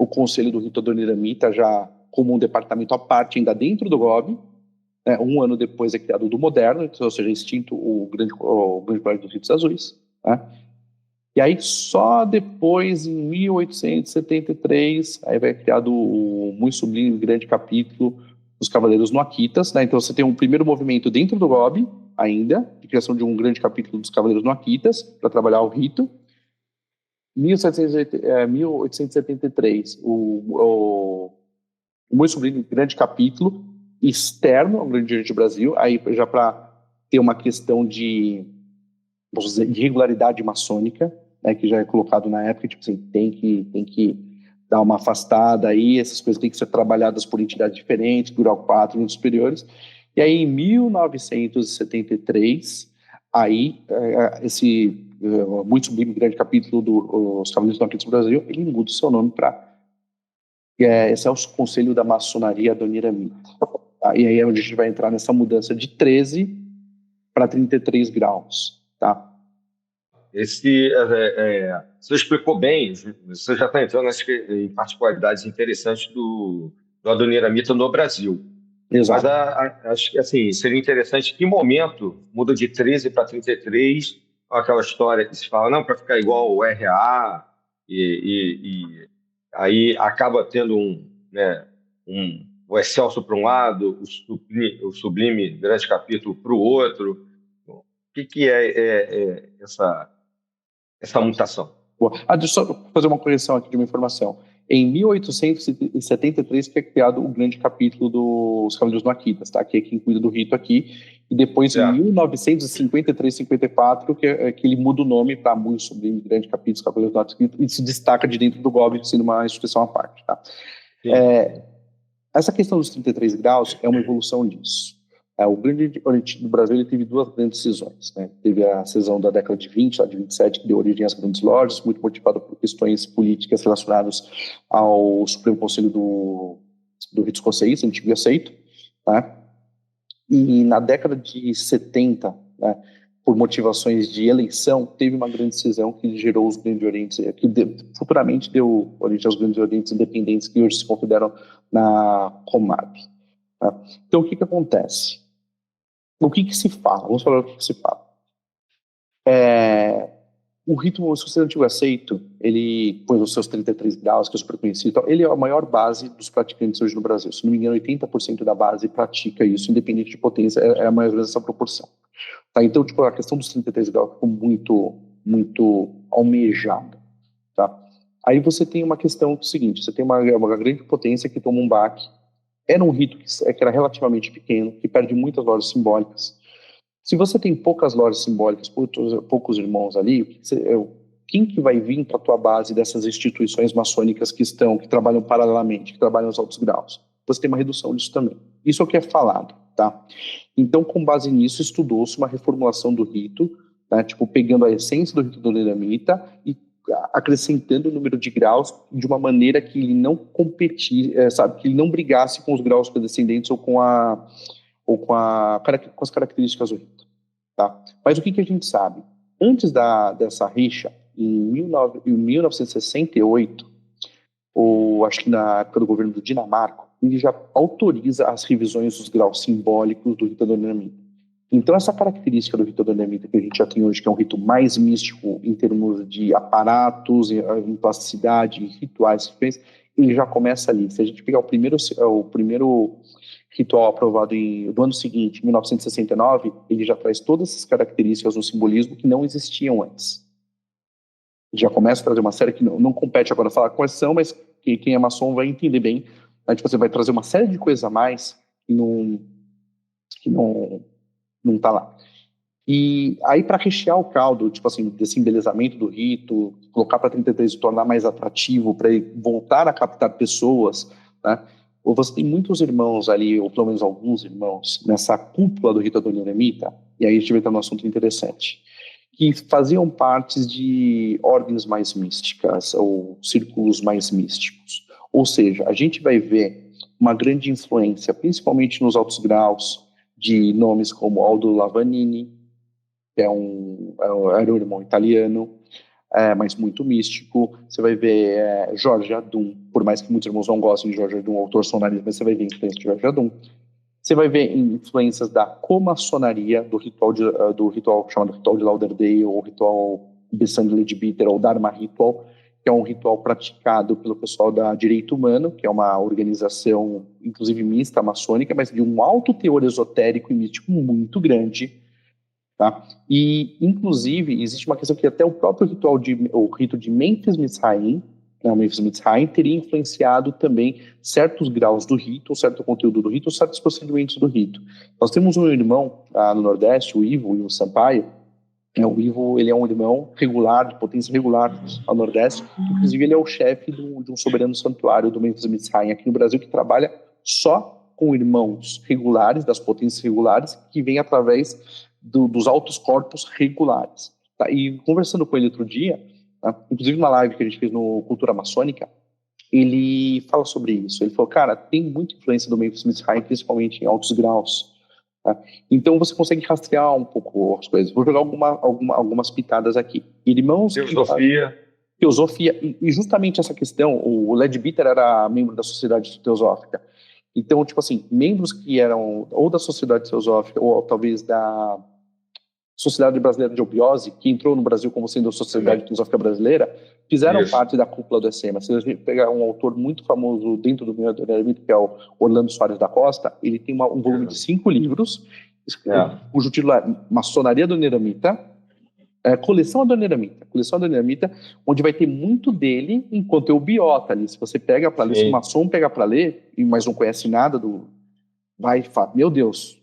Conselho do Rito Adoniramita, já como um departamento à parte, ainda dentro do GOB. Né? Um ano depois é criado o do Moderno, ou seja, extinto o Grande Colégio dos Ritos Azuis. Né? E aí, só depois, em 1873, aí vai criado o muito sublime grande capítulo dos Cavaleiros Noaquitas. Né? Então, você tem um primeiro movimento dentro do GOB, ainda, de criação de um grande capítulo dos Cavaleiros Noaquitas, para trabalhar o rito. 1873, o muito sublime grande capítulo externo ao Grande Oriente do Brasil, aí já para ter uma questão de, vamos dizer, de regularidade maçônica, né, que já é colocado na época, tipo assim, tem que dar uma afastada aí, essas coisas têm que ser trabalhadas por entidades diferentes, grau 4, níveis superiores. E aí, em 1973, aí, esse muito sublime grande capítulo dos Cavaleiros Noaquitas do Brasil, ele muda o seu nome para esse é o Conselho da Maçonaria Adoniramita. Tá? E aí é onde a gente vai entrar nessa mudança de 13 para 33 graus. Tá? Você explicou bem, você já está entrando em particularidades interessantes do adoniramita no Brasil. Exato. Mas acho que assim, seria interessante que momento muda de 13 para 33, aquela história que se fala, não, para ficar igual o RA, e aí acaba tendo o Excelso para um lado, o Sublime Grande Capítulo para o outro. O que é essa mutação? Deixa eu só fazer uma correção aqui de uma informação. Em 1873 que é criado o grande capítulo dos Cavaleiros Noaquitas, tá? Que é quem cuida do rito aqui. E depois, em 1953, 54, que ele muda o nome para muito sublime grande capítulo dos Cavaleiros Noaquitas e se destaca de dentro do GOB, sendo uma instituição à parte. Tá? Essa questão dos 33 graus é uma evolução disso. O Grande Oriente do Brasil ele teve duas grandes cisões. Né? Teve a cisão da década de 20, lá de 27, que deu origem às grandes lojas, muito motivada por questões políticas relacionadas ao Supremo Conselho do Rito Escocês, antigo e aceito. Tá? E na década de 70, né, por motivações de eleição, teve uma grande cisão que gerou os Grandes Orientes, que futuramente deu origem aos Grandes Orientes independentes, que hoje se consideram na Comab. Tá? Então, o que acontece? O que se fala? Vamos falar o que se fala. O rito escocês antigo aceito, ele põe os seus 33 graus, que é super conhecido, então, ele é a maior base dos praticantes hoje no Brasil. Se não me engano, 80% da base pratica isso, independente de potência, é a mais ou menos essa proporção. Tá? Então, tipo, a questão dos 33 graus ficou muito, muito almejada. Tá? Aí você tem uma questão seguinte, você tem uma grande potência que toma um baque. Era um rito que era relativamente pequeno, que perde muitas lojas simbólicas. Se você tem poucas lojas simbólicas, poucos irmãos ali, quem que vai vir para a tua base dessas instituições maçônicas que trabalham paralelamente, que trabalham nos altos graus? Você tem uma redução disso também. Isso é o que é falado, tá? Então, com base nisso, estudou-se uma reformulação do rito, tá? Tipo, pegando a essência do rito adoniramita e acrescentando o número de graus de uma maneira que ele não que ele não brigasse com os graus predescendentes ou com as características do rito. Tá? Mas o que a gente sabe? Antes dessa rixa, em 1968, acho que na época do governo do Dinamarca, ele já autoriza as revisões dos graus simbólicos do rito adoniramita. Então, essa característica do rito adoniramita que a gente já tem hoje, que é um rito mais místico em termos de aparatos, em plasticidade, em rituais, ele já começa ali. Se a gente pegar o primeiro ritual aprovado do ano seguinte, 1969, ele já traz todas essas características no simbolismo que não existiam antes. Já começa a trazer uma série que não compete agora falar quais são, mas quem é maçom vai entender bem Né? Tipo, você vai trazer uma série de coisas a mais que não tá lá. E aí, para rechear o caldo, tipo assim, desse embelezamento do rito, colocar para 33 e tornar mais atrativo, para ele voltar a captar pessoas, né? Ou você tem muitos irmãos ali, ou pelo menos alguns irmãos, nessa cúpula do rito adoniramita, e aí a gente vai entrar num assunto interessante, que faziam partes de ordens mais místicas, ou círculos mais místicos. Ou seja, a gente vai ver uma grande influência, principalmente nos altos graus, de nomes como Aldo Lavanini, que era um irmão italiano, mas muito místico. Você vai ver Jorge Adum, por mais que muitos irmãos não gostem de Jorge Adum, autor sonarista, mas você vai ver influência de Jorge Adum. Você vai ver influências da comaçonaria, do ritual chamado Ritual de Lauderdale, ou Ritual Besang Leadbeater, ou Dharma Ritual, que é um ritual praticado pelo pessoal da Direito Humano, que é uma organização, inclusive mista, maçônica, mas de um alto teor esotérico e místico muito grande. Tá? E, inclusive, existe uma questão que até o próprio o rito de Memphis Mitzrayim, né, o Memphis Mitzrayim, teria influenciado também certos graus do rito, ou certo conteúdo do rito, ou certos procedimentos do rito. Nós temos um irmão no Nordeste, o Ivo Sampaio. O Ivo, ele é um irmão regular, de potência regular ao Nordeste. Inclusive, ele é o chefe de um soberano santuário do Memphis Mitzrayim aqui no Brasil, que trabalha só com irmãos regulares, das potências regulares, que vem através dos altos corpos regulares. Tá? E conversando com ele outro dia, tá? Inclusive uma live que a gente fez no Cultura Maçônica, ele fala sobre isso. Ele falou, cara, tem muita influência do Memphis Mitzrayim, principalmente em altos graus. Tá? Então você consegue rastrear um pouco as coisas. Vou jogar algumas pitadas aqui. Irmãos... Teosofia. E justamente essa questão, o Leadbeater era membro da Sociedade Teosófica. Então, tipo assim, membros que eram ou da Sociedade Teosófica ou talvez da Sociedade Brasileira de Opiose, que entrou no Brasil como sendo a Sociedade Teosófica Brasileira, fizeram parte da cúpula do SMA. Se a gente pegar um autor muito famoso dentro do meio adoniramita, que é o Orlando Soares da Costa, ele tem um volume de 5 livros, cujo título é Maçonaria Adoniramita, Coleção Adoniramita, onde vai ter muito dele em conteúdo biota ali. Se você pega para ler, se o maçom pega para ler, mas não conhece nada vai falar, meu Deus.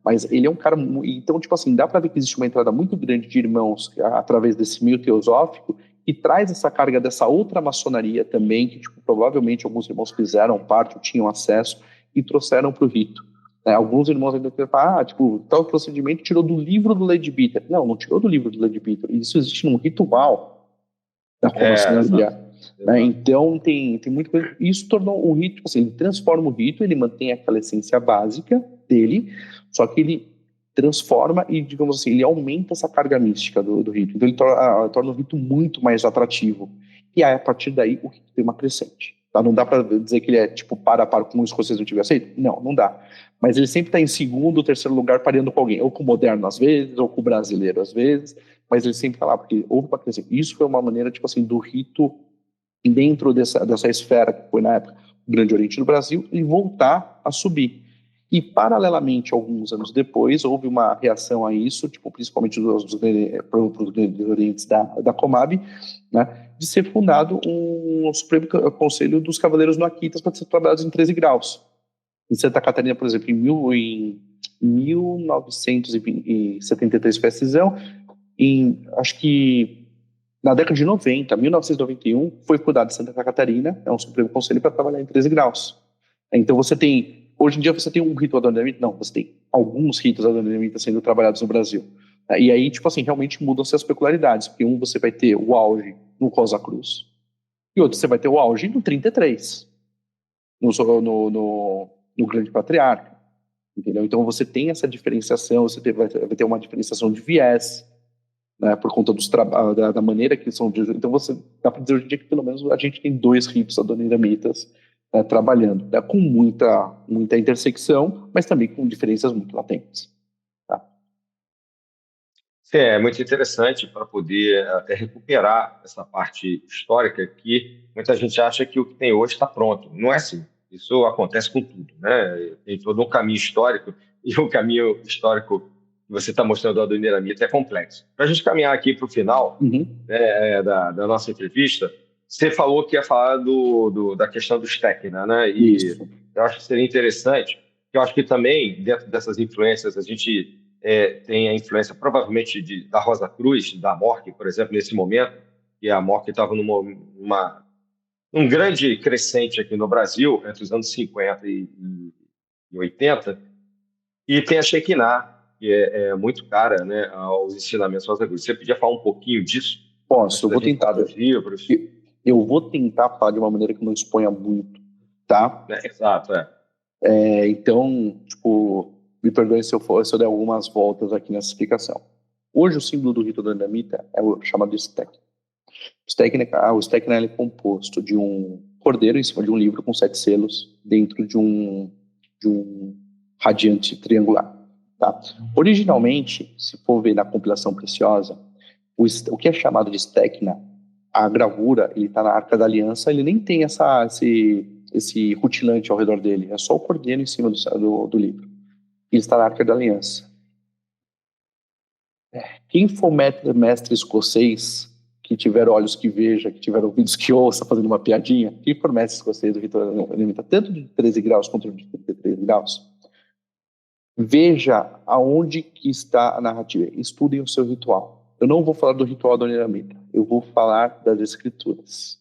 Mas ele é um cara... Então, tipo assim, dá para ver que existe uma entrada muito grande de irmãos através desse meio teosófico e traz essa carga dessa outra maçonaria também, que tipo, provavelmente alguns irmãos fizeram parte, ou tinham acesso e trouxeram para o rito. Alguns irmãos ainda falam, tipo, tal procedimento tirou do livro do Leadbeater. Não tirou do livro do Leadbeater. Isso existe num ritual da maçonaria. Então, tem muita coisa. Isso tornou o rito, tipo assim, ele transforma o rito, ele mantém aquela essência básica dele, só que ele transforma e, digamos assim, ele aumenta essa carga mística do rito. Então, ele torna o rito muito mais atrativo. E aí, a partir daí, o rito tem uma crescente. Tá? Não dá para dizer que ele é, tipo, para como os escoceses não tiver aceito? Não dá. Mas ele sempre está em segundo, terceiro lugar, pareando com alguém. Ou com o moderno, às vezes, ou com o brasileiro, às vezes. Mas ele sempre está lá, porque houve para crescer. Isso foi uma maneira, tipo assim, do rito dentro dessa esfera que foi, na época, o Grande Oriente do Brasil, e voltar a subir. E, paralelamente, alguns anos depois, houve uma reação a isso, tipo, principalmente dos Grandes Orientes da Comab, né, de ser fundado um Supremo Conselho dos Cavaleiros Noaquitas para ser trabalhados em 13 graus. Em Santa Catarina, por exemplo, em 1973 foi a cisão, acho que na década de 90, 1991, foi fundado em Santa Catarina, é um Supremo Conselho para trabalhar em 13 graus. Então você tem... Hoje em dia você tem um rito adoniramita? Não, você tem alguns ritos adoniramita sendo trabalhados no Brasil. E aí, tipo assim, realmente mudam-se as peculiaridades, porque você vai ter o auge no Rosa Cruz, e outro você vai ter o auge no 33, no Grande Patriarca, entendeu? Então você tem essa diferenciação, vai ter uma diferenciação de viés, né, por conta da maneira que são... Então você dá para dizer hoje em dia que pelo menos a gente tem 2 ritos adoniramítas trabalhando, né, com muita intersecção, mas também com diferenças muito latentes. Tá? Sim, é muito interessante para poder até recuperar essa parte histórica que muita gente acha que o que tem hoje está pronto. Não é assim. Isso acontece com tudo, né? Tem todo um caminho histórico, e o caminho histórico que você está mostrando do adoniramita é complexo. Para a gente caminhar aqui para o final da nossa entrevista, Você falou que ia falar da questão do Steckner, né? E Isso. eu acho que seria interessante, que eu acho que também, dentro dessas influências, a gente tem a influência provavelmente da Rosa Cruz, da Mork, por exemplo, nesse momento, e a Mork estava um grande crescente aqui no Brasil, entre os anos 50 e 80, e tem a Shekinah, que é muito cara, né, aos ensinamentos Rosa Cruz. Você podia falar um pouquinho disso? Posso, Antes eu da vou gente falar tentar. dos livros? Eu vou tentar falar de uma maneira que não exponha muito, tá? Né? Exato, é. Então, tipo, me perdoe se eu der algumas voltas aqui nessa explicação. Hoje, o símbolo do rito dandamita é o chamado Steck. O Steckner ele é composto de um cordeiro em cima de um livro com 7 selos dentro de um radiante triangular. Tá? Originalmente, se for ver na compilação preciosa, o que é chamado de Steckner, a gravura, ele está na Arca da Aliança, ele nem tem esse rutilante ao redor dele, é só o cordeiro em cima do livro. Ele está na Arca da Aliança. Quem for mestre escocês, que tiver olhos que veja, que tiver ouvidos que ouça, fazendo uma piadinha, quem for mestre escocês do rito dandamita, tanto de 13 graus quanto de 33 graus, veja aonde que está a narrativa. Estudem o seu ritual. Eu não vou falar do ritual do dandamita, eu vou falar das escrituras.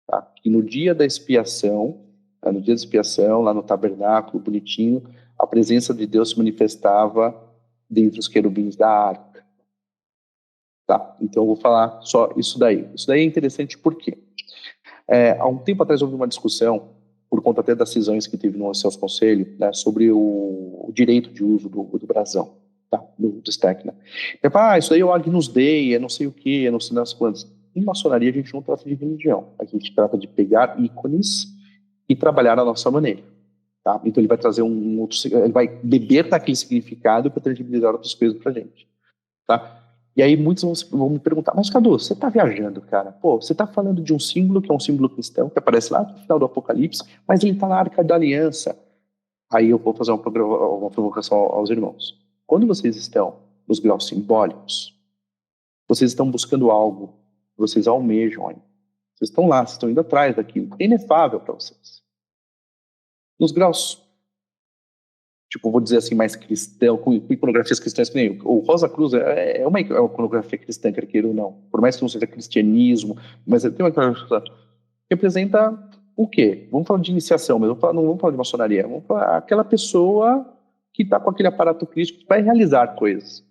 Tá? E no dia da expiação, lá no tabernáculo, bonitinho, a presença de Deus se manifestava dentre os querubins da arca. Tá? Então eu vou falar só isso daí. Isso daí é interessante porque há um tempo atrás houve uma discussão, por conta até das cisões que teve no Seus Conselho, né, sobre o direito de uso do brasão, tá? do Steckner. Isso daí é o Agnus Dei, é não sei o que, é não sei das quantas. Em maçonaria a gente não trata de religião, a gente trata de pegar ícones e trabalhar da nossa maneira. Tá? Então ele vai trazer ele vai beber daquele significado para tangibilizar outras coisas para a gente. Tá? E aí muitos vão me perguntar, mas Cadu, você está viajando, cara? Pô, você está falando de um símbolo que é um símbolo cristão, que aparece lá no final do Apocalipse, mas ele está na Arca da Aliança. Aí eu vou fazer uma provocação aos irmãos. Quando vocês estão nos graus simbólicos, vocês estão buscando algo, vocês almejam ainda. Vocês estão lá, vocês estão indo atrás daquilo, é inefável para vocês. Nos graus, tipo, vou dizer assim, mais cristão, com iconografias cristãs, que nem o Rosa Cruz é uma iconografia cristã, quer queira ou não. Por mais que não seja cristianismo, mas tem uma iconografia que representa o quê? Vamos falar de iniciação, mas não vamos falar de maçonaria. Vamos falar aquela pessoa que está com aquele aparato crítico que vai realizar coisas.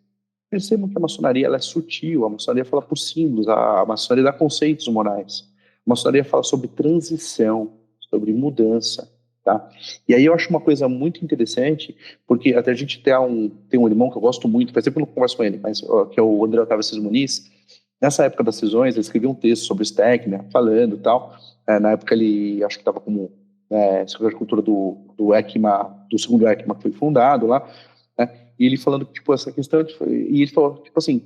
Percebam que a maçonaria ela é sutil, a maçonaria fala por símbolos, a maçonaria dá conceitos morais. A maçonaria fala sobre transição, sobre mudança. Tá? E aí eu acho uma coisa muito interessante, porque até a gente tem um irmão que eu gosto muito, faz tempo que eu não converso com ele, mas, que é o André Otávio Assis Muniz. Nessa época das cisões, ele escreveu um texto sobre o Steckner, falando e tal. Na época ele, acho que estava como secretário de cultura do ECMA, do segundo ECMA que foi fundado lá, né? E ele falando que, tipo, essa questão, e ele falou, tipo assim,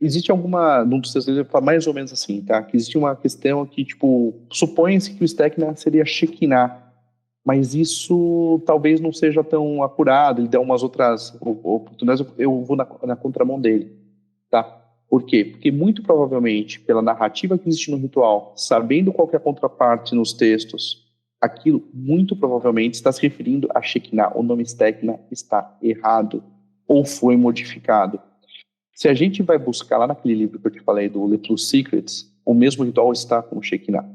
existe num dos textos ele fala mais ou menos assim, tá? Que existe uma questão que, tipo, supõe-se que o Steckner seria Shekinah, mas isso talvez não seja tão apurado, ele dá umas outras oportunidades, eu vou na contramão dele, tá? Por quê? Porque muito provavelmente, pela narrativa que existe no ritual, sabendo qual que é a contraparte nos textos, aquilo muito provavelmente está se referindo a Shekinah. O nome Steckner está errado ou foi modificado. Se a gente vai buscar lá naquele livro que eu te falei, do The True Secrets, o mesmo ritual está como Shekinah.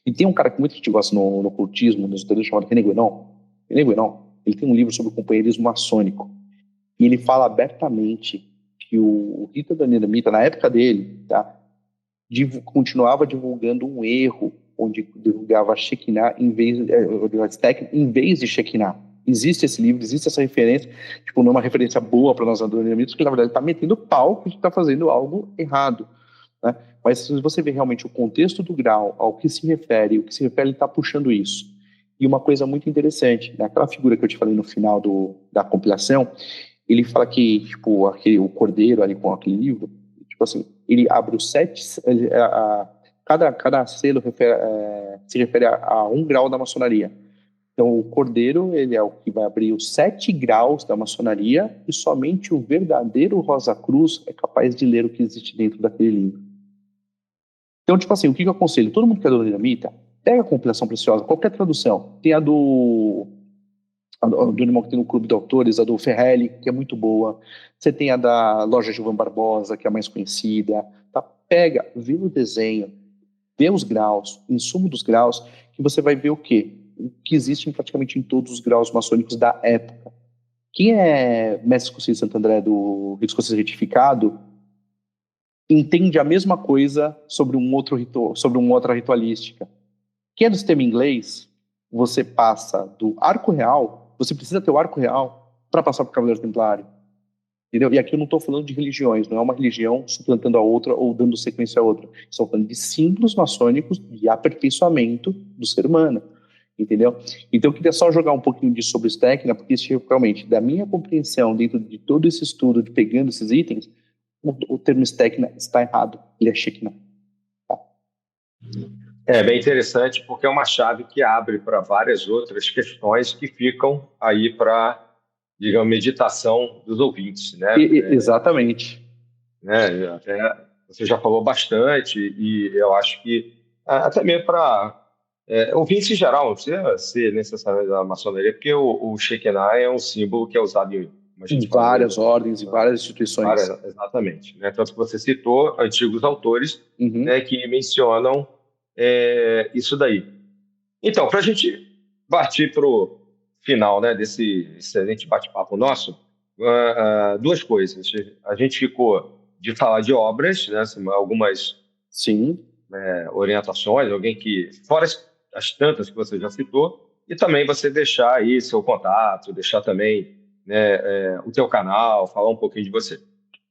E tem um cara que muita gente gosta no ocultismo, nos estudos, chamado René Guénon. René Guénon, ele tem um livro sobre o companheirismo maçônico. E ele fala abertamente que o rito dandamita, na época dele, tá, continuava divulgando um erro, onde divulgava Shekinah em vez de Shekinah. Existe esse livro, existe essa referência, tipo, não é uma referência boa para nós dandamitas, porque na verdade está metendo pau que a gente está fazendo algo errado. Né? Mas se você vê realmente o contexto do grau, ao que se refere, ele está puxando isso. E uma coisa muito interessante, né? Aquela figura que eu te falei no final da compilação, ele fala que, tipo, o cordeiro ali com aquele livro, tipo assim, ele abre os 7, cada selo se refere a 1 grau da maçonaria. Então, o cordeiro, ele é o que vai abrir os 7 graus da maçonaria e somente o verdadeiro Rosa Cruz é capaz de ler o que existe dentro daquele livro. Então, tipo assim, o que eu aconselho? Todo mundo que é do Dinamita, pega a compilação preciosa, qualquer tradução. Tem a do irmão que tem no Clube de Autores, a do Ferrelli, que é muito boa. Você tem a da Loja Gilvan Barbosa, que é a mais conhecida. Tá? Pega, vê o desenho, vê os graus, o insumo dos graus, que você vai ver o quê? O que existe praticamente em todos os graus maçônicos da época. Quem é mestre escocês de Santo André do Rito Escocês Retificado entende a mesma coisa sobre sobre uma outra ritualística. Quem é do sistema inglês, você passa do arco real, você precisa ter o arco real para passar para o Cavaleiro Templário. Entendeu? E aqui eu não estou falando de religiões, não é uma religião suplantando a outra ou dando sequência a outra. Estou falando de símbolos maçônicos de aperfeiçoamento do ser humano. Entendeu? Então eu queria só jogar um pouquinho disso sobre os técnicos, porque realmente, da minha compreensão, dentro de todo esse estudo, de pegando esses itens, o termo técnica está errado. Ele é Shekinah. Tá? É bem interessante, porque é uma chave que abre para várias outras questões que ficam aí para, digamos, meditação dos ouvintes, né? Exatamente. Né? Até você já falou bastante e eu acho que até mesmo para ouvintes em geral, não precisa ser necessariamente da maçonaria, porque o Shekinah é um símbolo que é usado Em várias ordens, em várias instituições. Exatamente. Né? Tanto que você citou antigos autores né, que mencionam isso daí. Então, para a gente partir para o final né, desse excelente bate-papo nosso, duas coisas. A gente ficou de falar de obras, né, algumas orientações, alguém que, fora as tantas que você já citou, e também você deixar aí seu contato, deixar também né, o teu canal, falar um pouquinho de você.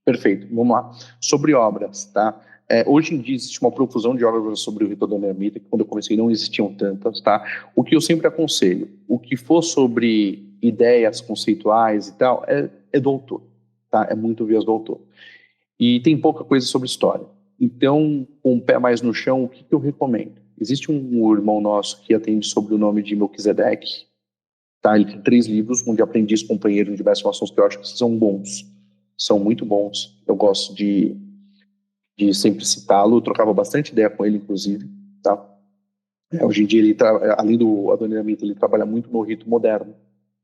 Perfeito, vamos lá. Sobre obras, tá? Hoje em dia existe uma profusão de obras sobre o Rito da Ermita, que quando eu comecei não existiam tantas, tá? O que eu sempre aconselho, o que for sobre ideias conceituais e tal, é do autor, tá? É muito vias do autor. E tem pouca coisa sobre história. Então, com o pé mais no chão, o que eu recomendo? Existe um irmão nosso que atende sobre o nome de Melquisedeque, tá? Ele tem 3 livros, um de aprendiz, companheiro de diversas maçons, que eu acho que são bons, são muito bons. Eu gosto de sempre citá-lo, eu trocava bastante ideia com ele, inclusive, tá? Hoje em dia, além do Adoniramita, ele trabalha muito no rito moderno.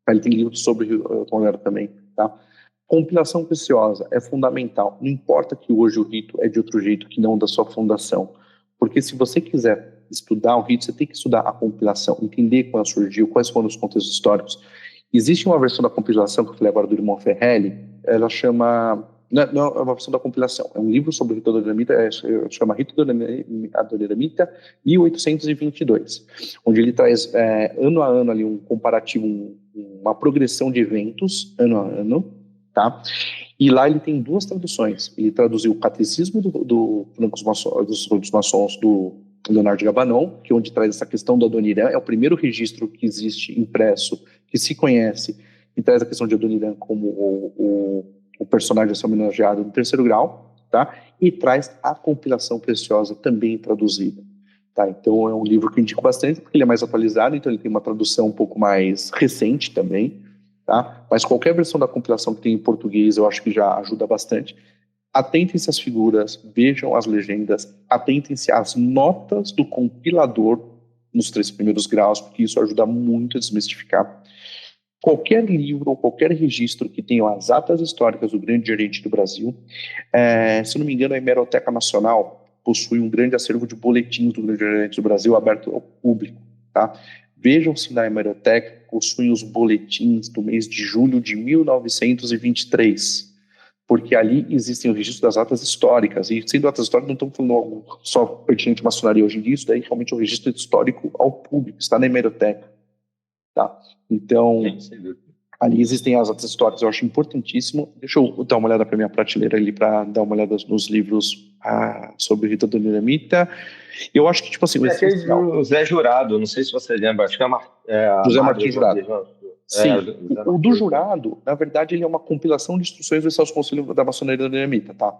Ele tem livros sobre o rito moderno também, tá? Compilação preciosa é fundamental. Não importa que hoje o rito é de outro jeito que não da sua fundação. Porque se você quiser estudar o rito, você tem que estudar a compilação, entender quando surgiu, quais foram os contextos históricos. Existe uma versão da compilação que eu falei agora do irmão Ferrelli, ela chama... Não é uma versão da compilação, é um livro sobre o Rito Adoniramita, chama Rito Adoniramita 1822, onde ele traz ano a ano ali um comparativo, uma progressão de eventos, ano a ano, tá? E lá ele tem 2 traduções. Ele traduziu o Catecismo dos Maçons do Leonardo Gabanon, que é onde traz essa questão do Adoniram, é o primeiro registro que existe impresso, que se conhece, e traz a questão de Adoniram como o personagem a ser homenageado no 3º grau, tá? E traz a compilação preciosa também traduzida, tá? Então é um livro que eu indico bastante, porque ele é mais atualizado, então ele tem uma tradução um pouco mais recente também, tá? Mas qualquer versão da compilação que tem em português eu acho que já ajuda bastante. Atentem-se às figuras, vejam as legendas, atentem-se às notas do compilador nos 3 primeiros graus, porque isso ajuda muito a desmistificar. Qualquer livro ou qualquer registro que tenha as atas históricas do Grande Oriente do Brasil, se não me engano, a Hemeroteca Nacional possui um grande acervo de boletins do Grande Oriente do Brasil aberto ao público, tá? Vejam se na Hemeroteca possuem os boletins do mês de julho de 1923, porque ali existem o registro das atas históricas, e sendo atas históricas não estamos falando algo só pertinente à maçonaria hoje em dia, isso daí realmente é um registro histórico ao público, está na Hemeroteca. Tá? Então, ali existem as atas históricas, eu acho importantíssimo. Deixa eu dar uma olhada para minha prateleira ali para dar uma olhada nos livros sobre o Rito Adoniramita. Eu acho que, tipo assim, aquele do José Jurado, não sei se você lembra, acho que José Martins Jurado. Sim, o do Jurado, na verdade, ele é uma compilação de instruções do Excelso Conselho da Maçonaria Adoniramita, tá?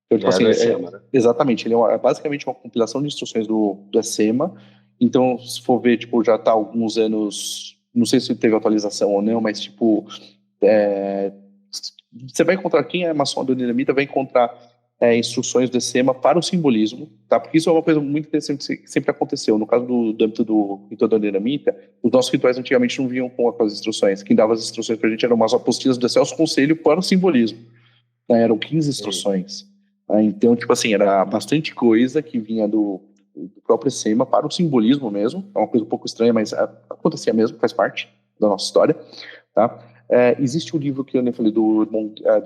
Então, tipo assim, né? Exatamente, ele é basicamente uma compilação de instruções do ESEMA. Então, se for ver, tipo, já está há alguns anos, não sei se teve atualização ou não, mas, tipo, você vai encontrar, quem é maçom Adoniramita vai encontrar instruções do ECEMA para o simbolismo, tá? Porque isso é uma coisa muito interessante que sempre aconteceu. No caso do âmbito do rito da Dinamita, os nossos rituais antigamente não vinham com aquelas instruções. Quem dava as instruções para a gente eram umas apostilas do Excelso Conselho para o simbolismo. Né? Eram 15 instruções. Então, tipo assim, era bastante coisa que vinha do próprio ECEMA para o simbolismo mesmo. É uma coisa um pouco estranha, mas acontecia mesmo, faz parte da nossa história, tá? Existe um livro que eu nem falei do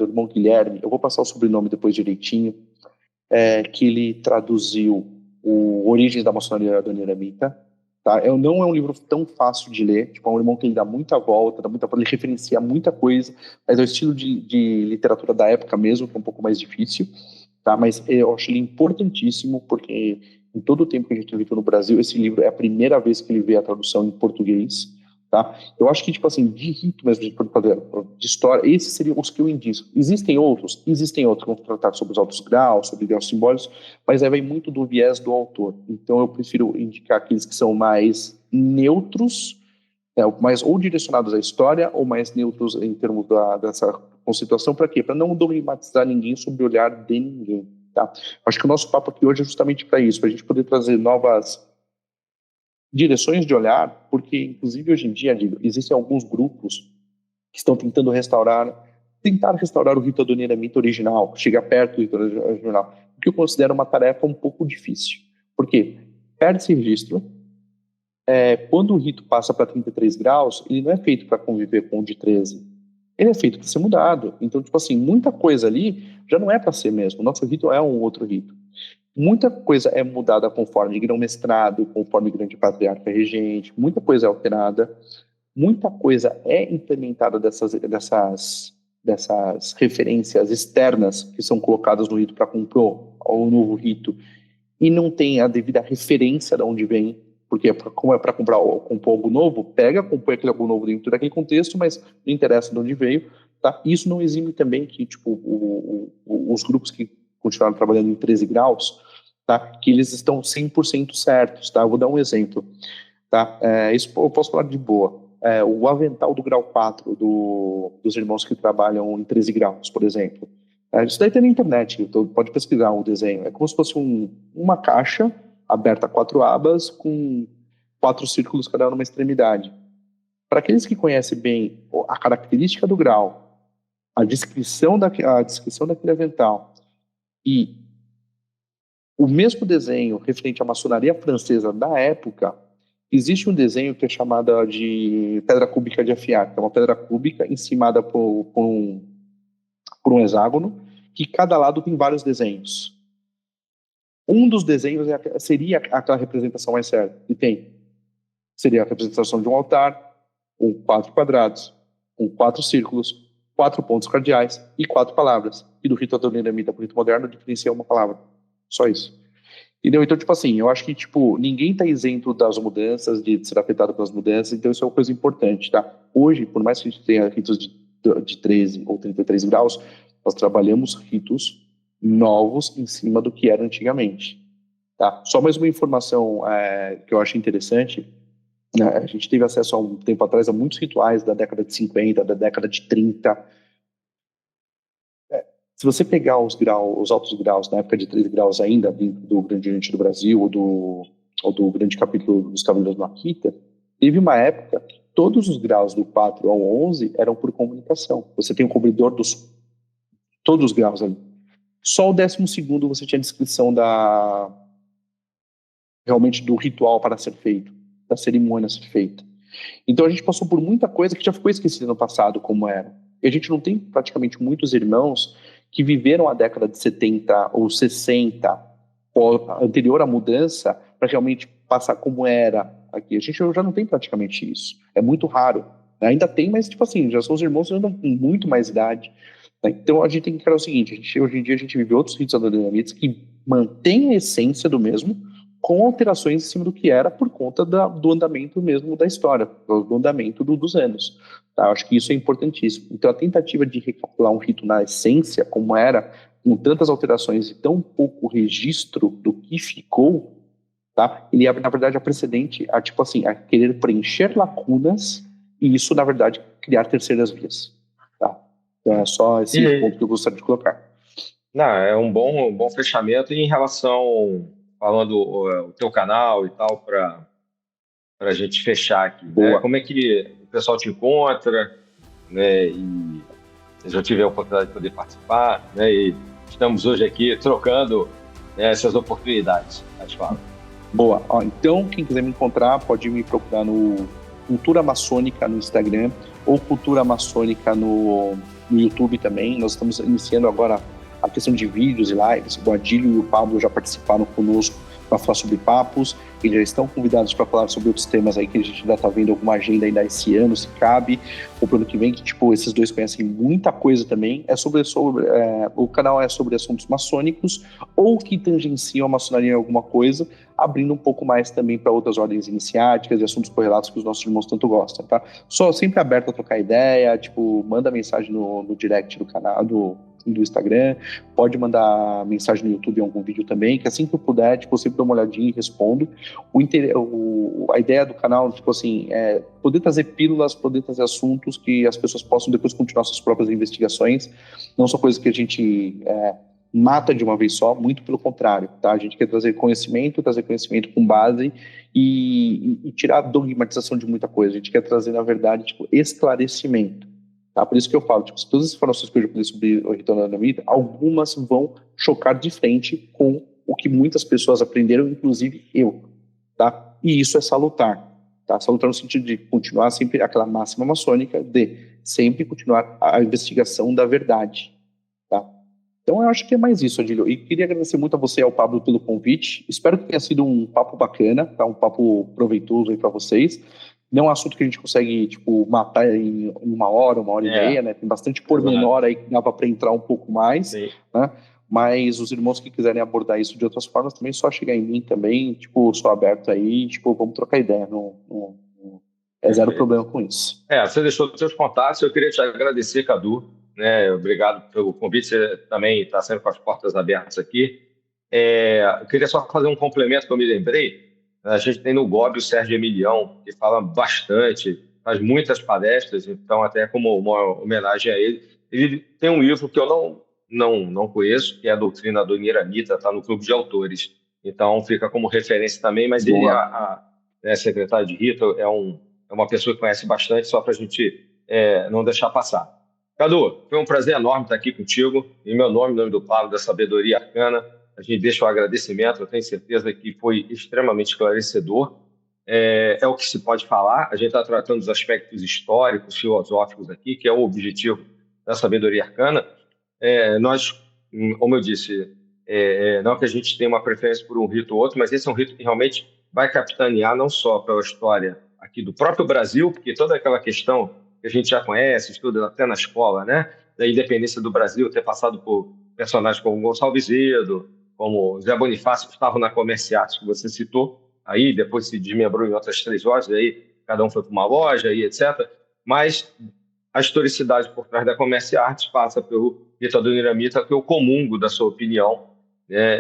irmão Guilherme, eu vou passar o sobrenome depois direitinho, que ele traduziu o Origens da Maçonaria da Dinamita, tá? Não é um livro tão fácil de ler, tipo, é um irmão que ele dá muita volta, ele referencia muita coisa, mas é o estilo de literatura da época mesmo, que é um pouco mais difícil, tá? Mas eu acho ele importantíssimo, porque em todo o tempo que a gente viveu no Brasil, esse livro é a primeira vez que ele vê a tradução em português, tá? Eu acho que, tipo assim, de rito mesmo, de história, esses seriam os que eu indico. Existem outros que vão tratar sobre os altos graus, sobre graus simbólicos, mas aí vem muito do viés do autor. Então eu prefiro indicar aqueles que são mais neutros, mais ou direcionados à história, ou mais neutros em termos dessa conceituação. Para quê? Para não dogmatizar ninguém sobre o olhar de ninguém, tá? Acho que o nosso papo aqui hoje é justamente para isso, para a gente poder trazer novas direções de olhar, porque, inclusive, hoje em dia, existem alguns grupos que estão tentando tentar restaurar o rito adoniramita original, chegar perto do rito original, o que eu considero uma tarefa um pouco difícil. Por quê? Perde-se registro. Quando o rito passa para 33 graus, ele não é feito para conviver com o de 13. Ele é feito para ser mudado. Então, tipo assim, muita coisa ali já não é para ser mesmo. O nosso rito é um outro rito. Muita coisa é mudada conforme grão-mestrado, conforme grande patriarca regente, muita coisa é alterada, muita coisa é implementada dessas referências externas que são colocadas no rito para compor o novo rito e não tem a devida referência de onde vem, porque como é para compor algo novo, compõe aquele algo novo dentro daquele contexto, mas não interessa de onde veio, tá? Isso não exime também que tipo, os grupos que continuaram trabalhando em 13 graus, tá? Que eles estão 100% certos, tá? Eu vou dar um exemplo, tá? Isso eu posso falar de boa. O avental do grau 4 dos irmãos que trabalham em 13 graus, por exemplo. Isso daí tem na internet, então pode pesquisar o desenho. É como se fosse uma caixa aberta a 4 abas com 4 círculos cada um numa extremidade. Para aqueles que conhecem bem a característica do grau, a descrição daquele avental e o mesmo desenho referente à maçonaria francesa da época, existe um desenho que é chamada de pedra cúbica de afiar, que é uma pedra cúbica encimada por um hexágono, que cada lado tem vários desenhos. Um dos desenhos seria aquela representação mais certa, que tem. Seria a representação de um altar, com 4 quadrados, com 4 círculos, 4 pontos cardeais e 4 palavras. E do rito adoniramita para o rito moderno, diferencia uma palavra. Só isso. Entendeu? Então, tipo assim, eu acho que tipo, ninguém está isento das mudanças, de ser afetado pelas mudanças, então isso é uma coisa importante, tá? Hoje, por mais que a gente tenha ritos de 13 ou 33 graus, nós trabalhamos ritos novos em cima do que era antigamente, tá? Só mais uma informação que eu acho interessante, né? A gente teve acesso há um tempo atrás a muitos rituais da década de 50, da década de 30. Se você pegar os altos graus, na época de 13 graus ainda, do Grande Oriente do Brasil ou do Grande Capítulo dos Cavaleiros do Akita, teve uma época que todos os graus do 4 ao 11 eram por comunicação. Você tem um cobridor todos os graus ali. Só o 12º você tinha a descrição realmente do ritual para ser feito, da cerimônia a ser feita. Então a gente passou por muita coisa que já ficou esquecida no passado como era. E a gente não tem praticamente muitos irmãos que viveram a década de 70 ou 60, anterior à mudança, para realmente passar como era aqui. A gente já não tem praticamente isso. É muito raro. Ainda tem, mas, tipo assim, já são os irmãos que andam com muito mais idade. Né? Então, a gente tem que encarar o seguinte, hoje em dia a gente vive outros ritos adoniramíticos que mantêm a essência do mesmo, com alterações em cima do que era por conta do andamento mesmo da história, do andamento dos anos. Tá? Eu acho que isso é importantíssimo. Então, a tentativa de recapitular um rito na essência, como era, com tantas alterações e tão pouco registro do que ficou, tá? Ele é, na verdade, a precedente tipo assim, a querer preencher lacunas e isso, na verdade, criar terceiras vias. Tá? Então, é só esse ponto que eu gostaria de colocar. Não, é um bom fechamento em relação, falando o teu canal e tal, para a gente fechar aqui, né? Boa. Como é que o pessoal te encontra, né? E eu já tive a oportunidade de poder participar, né? E estamos hoje aqui trocando, né, essas oportunidades. Mas fala. Boa. Ó, então, quem quiser me encontrar, pode me procurar no Cultura Maçônica no Instagram ou Cultura Maçônica no YouTube também. Nós estamos iniciando agora a questão de vídeos e lives. O Adílio e o Pablo já participaram conosco para falar sobre papos. Eles já estão convidados para falar sobre outros temas aí que a gente ainda está vendo alguma agenda ainda esse ano, se cabe, ou para o ano que vem, que tipo, esses dois conhecem muita coisa também. O canal é sobre assuntos maçônicos ou que tangenciam a maçonaria em alguma coisa, abrindo um pouco mais também para outras ordens iniciáticas e assuntos correlatos que os nossos irmãos tanto gostam, tá? Só sempre aberto a trocar ideia, tipo, manda mensagem no direct do canal, do Instagram, pode mandar mensagem no YouTube em algum vídeo também, que assim que eu puder, tipo, eu sempre dou uma olhadinha e respondo. A ideia do canal, tipo assim, é poder trazer pílulas, poder trazer assuntos que as pessoas possam depois continuar suas próprias investigações, não são coisas que a gente mata de uma vez só, muito pelo contrário, tá? A gente quer trazer conhecimento com base e tirar a dogmatização de muita coisa. A gente quer trazer, na verdade, tipo, esclarecimento. Tá? Por isso que eu falo, tipo, se todas as informações que eu já falei sobre o ritual da vida, algumas vão chocar de frente com o que muitas pessoas aprenderam, inclusive eu, tá? E isso é salutar, tá? Salutar no sentido de continuar sempre aquela máxima maçônica de sempre continuar a investigação da verdade, tá? Então eu acho que é mais isso, Adílio. E queria agradecer muito a você e ao Pablo pelo convite. Espero que tenha sido um papo bacana, tá? Um papo proveitoso aí para vocês. Não é um assunto que a gente consegue, tipo, matar em uma hora e meia, né? Tem bastante pormenor aí que dava para entrar um pouco mais, Sim. né? Mas os irmãos que quiserem abordar isso de outras formas também, só chegar em mim também, tipo, sou aberto aí, tipo, vamos trocar ideia. É zero problema com isso. Você deixou os seus contatos, eu queria te agradecer, Cadu, né? Obrigado pelo convite, você também está sempre com as portas abertas aqui. Eu queria só fazer um complemento que eu me lembrei. A gente tem no GOB o Sérgio Emilião, que fala bastante, faz muitas palestras, então até como uma homenagem a ele. Ele tem um livro que eu não conheço, que é a Doutrina do Niramita, está no Clube de Autores. Então fica como referência também, mas ele, né, secretário de Rito, é uma pessoa que conhece bastante, só para a gente não deixar passar. Cadu, foi um prazer enorme estar aqui contigo. Em meu nome, em nome do Pablo da Sabedoria Arcana, a gente deixa o agradecimento. Eu tenho certeza que foi extremamente esclarecedor. É o que se pode falar. A gente está tratando dos aspectos históricos, filosóficos aqui, que é o objetivo da Sabedoria Arcana. Nós, como eu disse, não que a gente tenha uma preferência por um rito ou outro, mas esse é um rito que realmente vai capitanear não só pela história aqui do próprio Brasil, porque toda aquela questão que a gente já conhece, estuda até na escola, né, da independência do Brasil, ter passado por personagens como Gonçalves Edo, como Zé Bonifácio, que estavam na Comerciarte, que você citou, aí depois se desmembrou em outras 3 lojas, aí cada um foi para uma loja, aí, etc. Mas a historicidade por trás da Comerciarte passa pelo Rito do Niramita, que eu comungo da sua opinião, né,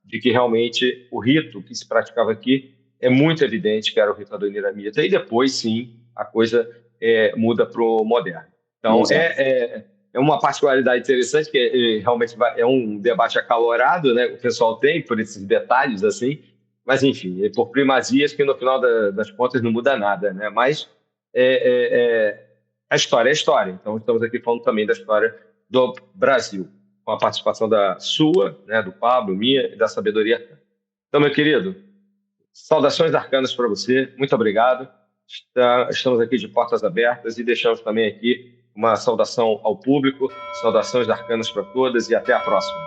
de que realmente o rito que se praticava aqui é muito evidente que era o Rito do Niramita, e depois, sim, a coisa muda para o moderno. Então, é uma particularidade interessante, que realmente é um debate acalorado, né? O pessoal tem por esses detalhes, assim, mas, enfim, por primazias que no final das contas não muda nada, né? Mas a história é história. Então, estamos aqui falando também da história do Brasil, com a participação da sua, né, do Pablo, minha e da Sabedoria Arcana. Então, meu querido, saudações arcanas para você, muito obrigado. Estamos aqui de portas abertas e deixamos também aqui uma saudação ao público, saudações arcanas para todas e até a próxima.